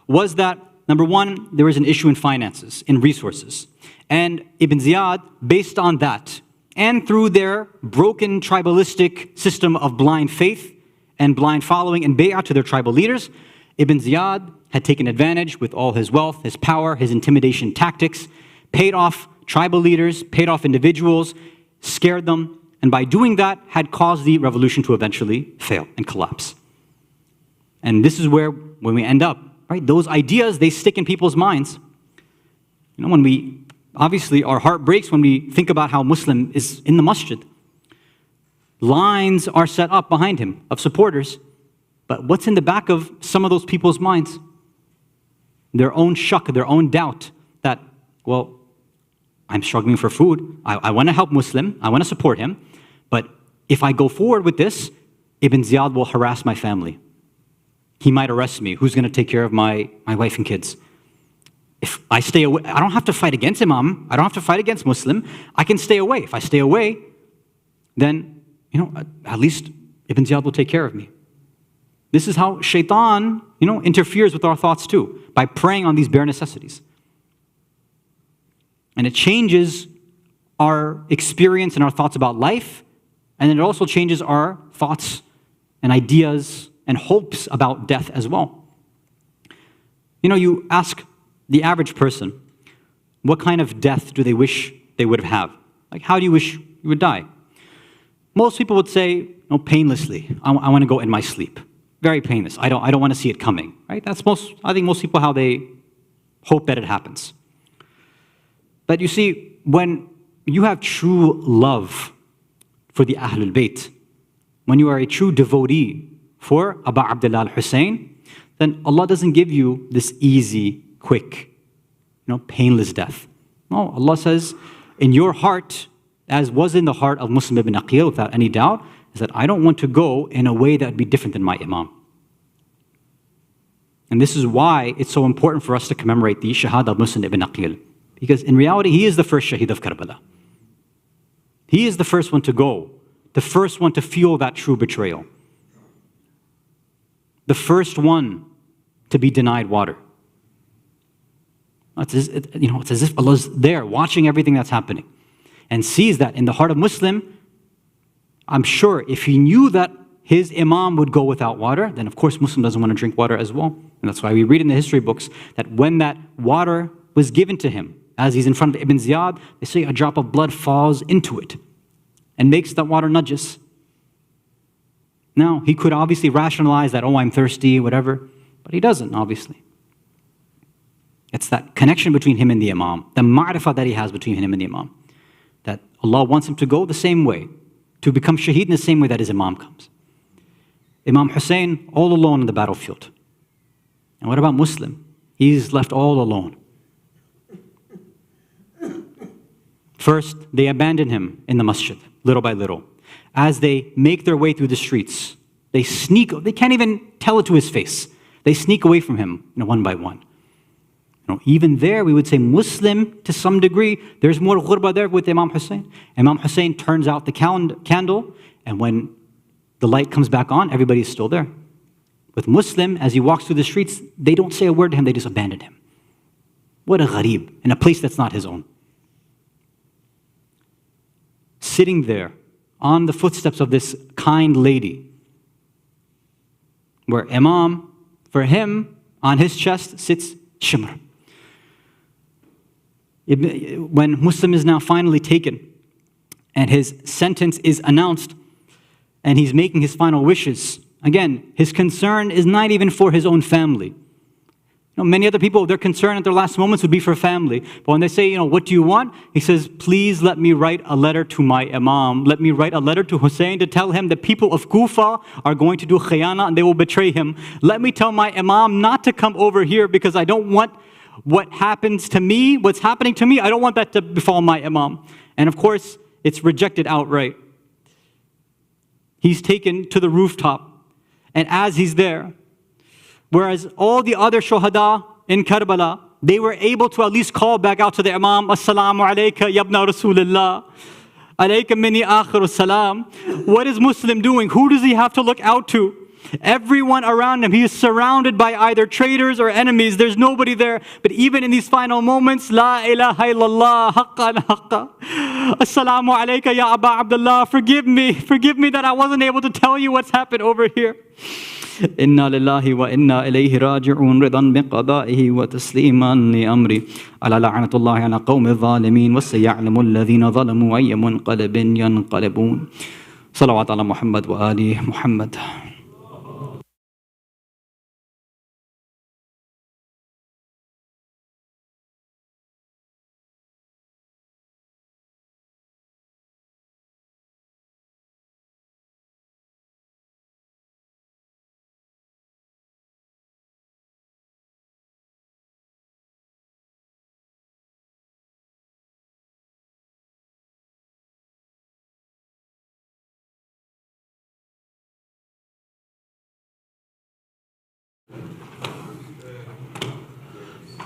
was that number one, there was an issue in finances, in resources. And Ibn Ziyad, based on that, and through their broken tribalistic system of blind faith and blind following and bay'ah to their tribal leaders. Ibn Ziyad had taken advantage with all his wealth, his power, his intimidation tactics, paid off tribal leaders, paid off individuals, scared them, and by doing that had caused the revolution to eventually fail and collapse. And this is where, when we end up, right? Those ideas, they stick in people's minds. You know, when we, obviously our heart breaks when we think about how Muslim is in the masjid. Lines are set up behind him of supporters, but what's in the back of some of those people's minds? Their own shak, their own doubt that, well, I'm struggling for food. I want to help Muslim. I want to support him. But if I go forward with this, Ibn Ziyad will harass my family. He might arrest me. Who's going to take care of my wife and kids? If I stay away, I don't have to fight against Imam. I don't have to fight against Muslim. I can stay away. If I stay away, then, at least Ibn Ziyad will take care of me. This is how shaitan, interferes with our thoughts too, by preying on these bare necessities. And it changes our experience and our thoughts about life, and it also changes our thoughts and ideas and hopes about death as well. You ask the average person, what kind of death do they wish they would have? Like, how do you wish you would die? Most people would say, painlessly. I want to go in my sleep. Very painless. I don't want to see it coming. Right? That's I think most people how they hope that it happens. But you see, when you have true love for the Ahlul Bayt, when you are a true devotee for Abu Abdullah al-Hussein, then Allah doesn't give you this easy, quick, painless death. No, Allah says, in your heart, as was in the heart of Muslim ibn Aqeel, without any doubt, is that I don't want to go in a way that would be different than my Imam. And this is why it's so important for us to commemorate the Shahadat of Muslim ibn Aqeel. Because in reality, he is the first Shaheed of Karbala. He is the first one to go, the first one to feel that true betrayal, the first one to be denied water. It's as if Allah's there watching everything that's happening and sees that in the heart of Muslim. I'm sure if he knew that his Imam would go without water, then of course Muslim doesn't want to drink water as well. And that's why we read in the history books that when that water was given to him, as he's in front of Ibn Ziyad, they say a drop of blood falls into it and makes that water najis. Now, he could obviously rationalize that, I'm thirsty, whatever, but he doesn't, obviously. It's that connection between him and the Imam, the ma'rifah that he has between him and the Imam, that Allah wants him to go the same way, to become shaheed in the same way that his Imam comes. Imam Hussein, all alone in the battlefield. And what about Muslim? He's left all alone. First, they abandon him in the masjid, little by little. As they make their way through the streets, they can't even tell it to his face. They sneak away from him, one by one. Even there, we would say Muslim to some degree. There's more ghurba there with Imam Hussein. Imam Hussein turns out the candle, and when the light comes back on, everybody's still there. With Muslim, as he walks through the streets, they don't say a word to him, they just abandon him. What a gharib, in a place that's not his own. Sitting there on the footsteps of this kind lady, where Imam, for him, on his chest sits Shimr. When Muslim is now finally taken and his sentence is announced and he's making his final wishes, again, his concern is not even for his own family. Many other people, their concern at their last moments would be for family. But when they say, what do you want? He says, please let me write a letter to my Imam. Let me write a letter to Hussein to tell him the people of Kufa are going to do khayana and they will betray him. Let me tell my Imam not to come over here because I don't want what happens to me, what's happening to me, I don't want that to befall my Imam. And of course, it's rejected outright. He's taken to the rooftop. And as he's there, whereas all the other shuhada in Karbala, they were able to at least call back out to the Imam, Assalamu alayka yabna Rasulullah, alayka minni akhiru salam. What is Muslim doing? Who does he have to look out to? Everyone around him, he is surrounded by either traitors or enemies. There's nobody there. But even in these final moments, La ilaha illallah, haqqan haqqa. Assalamu alayka ya Aba Abdullah. Forgive me that I wasn't able to tell you what's happened over here. Inna lillahi wa inna ilayhi raji'un ridan biqada'ihi wa tasliman li amri ala la'natullahi ala qawmi zalimin wa sayalamu alladhina zalamu ayya munqalibin yanqalibun. Salawat ala Muhammad wa ali Muhammad.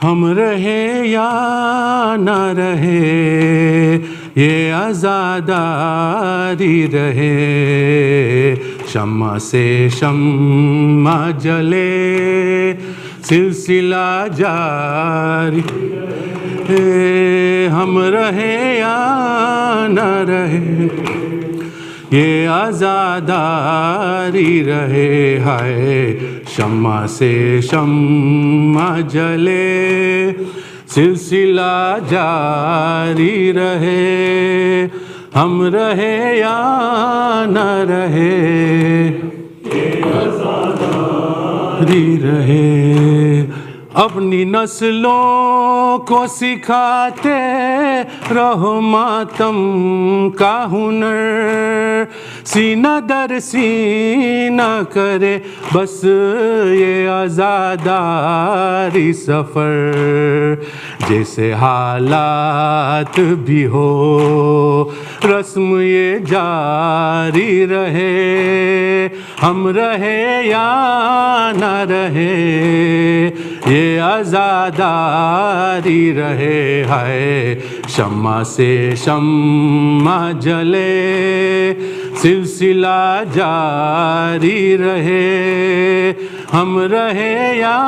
ہم رہے یا نہ رہے یہ عزاداری رہے شمع سے شمع جلے سلسلہ جاری ہم رہے یا نہ رہے یہ عزاداری رہے ہائے شمع سے شمع جلے سلسلہ جاری رہے ہم رہے یا نہ رہے یہ عزاداری رہے اپنی نسلوں کو سکھاتے رہو ماتم کا ہنر سینہ در سینہ کرے بس یہ عزاداری سفر جیسے حالات بھی ہو رسم یہ جاری رہے ہم رہے یا نہ رہے یہ عزاداری رہے ہے شمع سے شمع جلے سلسلہ جاری رہے ہم رہے یا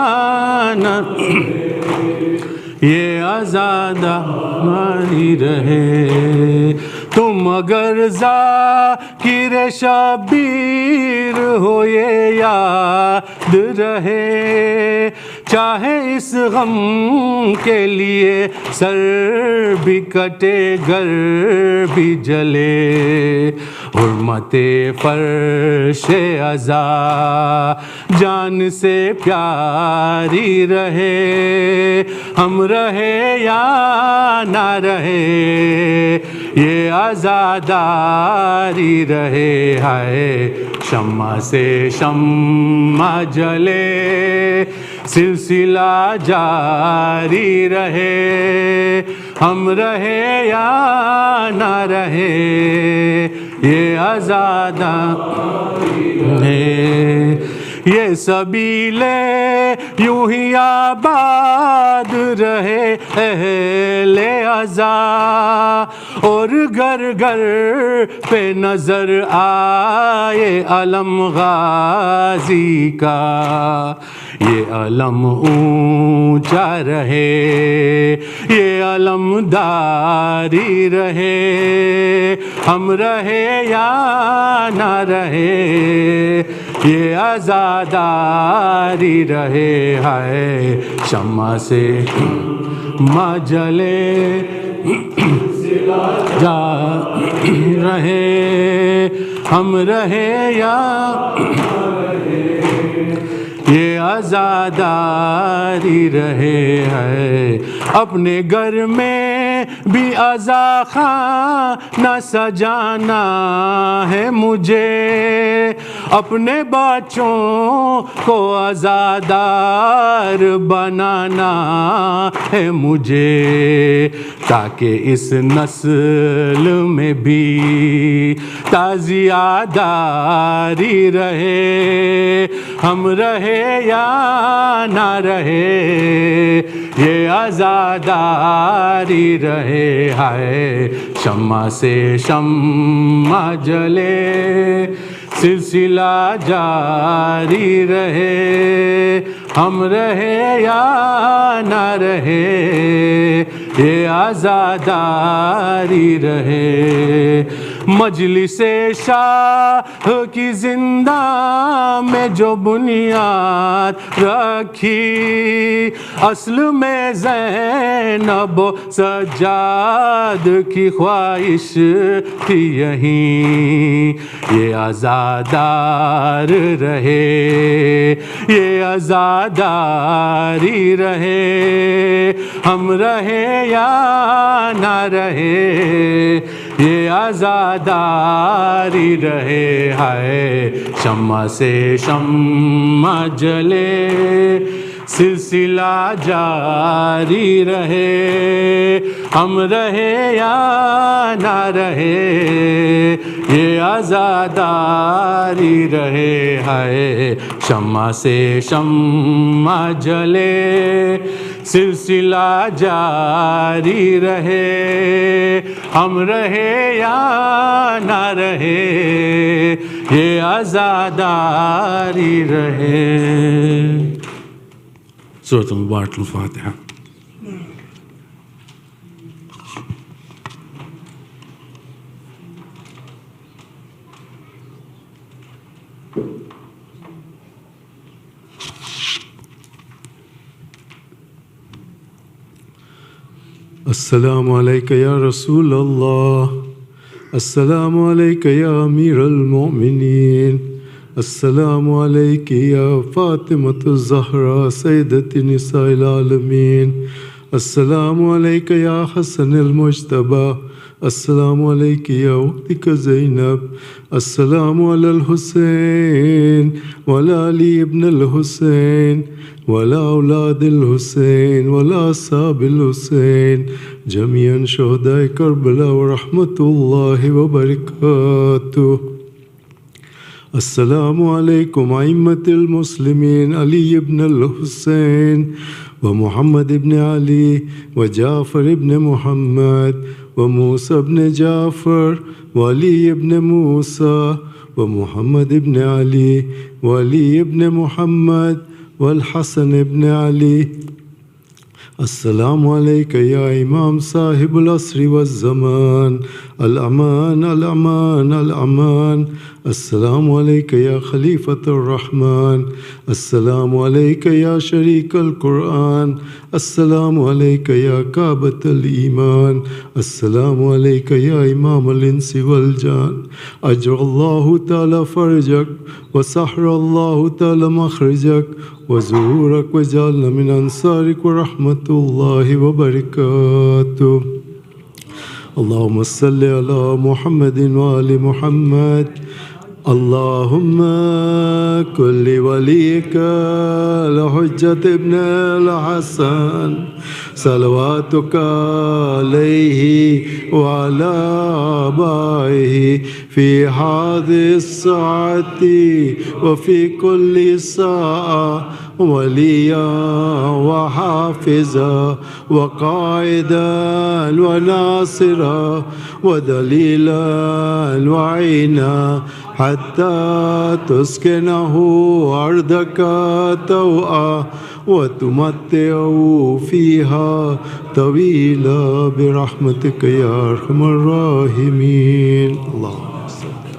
نہ یہ عزاداری رہے تم اگر ذاکر شبیر ہو یہ یاد رہے چاہے اس غم کے لیے سر بھی کٹے گر بھی جلے حرمت فرش عزا جان سے پیاری رہے ہم رہے یا نہ رہے یہ عزاداری رہے ہے شمع سے شمع جلے سلسلہ جاری رہے ہم رہے یا نہ رہے یہ عزاداری ہے یہ سبیل یوں ہی آباد رہے اہل عزا اور گھر گھر پہ نظر آئے علم غازی کا یہ علم اونچا رہے یہ علم داری رہے ہم رہے یا نہ رہے یہ عزاداری رہے ہے شمع سے ماں جلے جا رہے ہم رہے یا یہ عزاداری رہے ہے اپنے گھر میں بھی عزا خانہ سجانا ہے مجھے اپنے بچوں کو عزادار بنانا ہے مجھے تاکہ اس نسل میں بھی تعزیہ داری رہے ہم رہے یا نہ رہے یہ عزاداری رہے ہے شمع سے شمع جلے سلسلہ جاری رہے ہم رہے یا نہ رہے یہ عزاداری رہے مجلس شاہ کی زندہ میں جو بنیاد رکھی اصل میں زینب و سجاد کی خواہش تھی یہیں یہ عزادار رہے یہ عزاداری رہے ہم رہے یا نہ رہے یہ عزاداری رہے ہے شمع سے شمع جلے سلسلہ جاری رہے ہم رہے یا نہ رہے یہ عزاداری رہے ہے شمع سے شمع جلے سلسلہ جاری رہے ہم رہے یا نہ رہے یہ عزاداری رہے سورۃ المبارک الفاتحہ السلام علیکہ یا رسول اللہ السلام علیکہ یا امیر المؤمنین السلام علیکہ یا فاطمۃ الزہرا سیدۃ نساء العالمین السلام علیکہ یا حسن المجتبی السلام علیکہ یا اختک زینب السلام علی الحسین وعلی علی ابن الحسین وعلی اولاد الحسین وعلی اصحاب الحسین جمیعاً شہداء کربلا ورحمۃ اللہ وبرکاتہ السلام علیکم ائمۃ المسلمین علی ابن الحسین ومحمد ابن علی وجعفر ابن محمد وموسى ابن جعفر وعلی ابن موسى ومحمد ابن علی وعلی ابن محمد والحسن ابن علی السلام علیکہ یا امام صاحب العصر والزمان الامان الامان الامان السلام علیکہ یا خلیفۃ الرحمن السلام علیکہ یا شریک القرآن السلام علیکہ یا کعبۃ الایمان السلام علیکہ یا امام الانس والجان اجر اللہ تعالی فرجک وسحر اللہ تعالی مخرجک وزورک وجعلنا من انصارک ورحمۃ اللہ وبرکاتہ اللہم صلی علی محمد وآل محمد اللہم کل ولیک الحجۃ ابن الحسن صلواتک علیہ وعلی آبائہ فی هذه الساعة وفی کل ساعة ولیا وحافظا وقائدا وناصرا ودلیلا وعینا حتى تسكنه أرضك طوعا وتمتعه فيها طويلا برحمتك يا أرحم الراحمين اللهم صل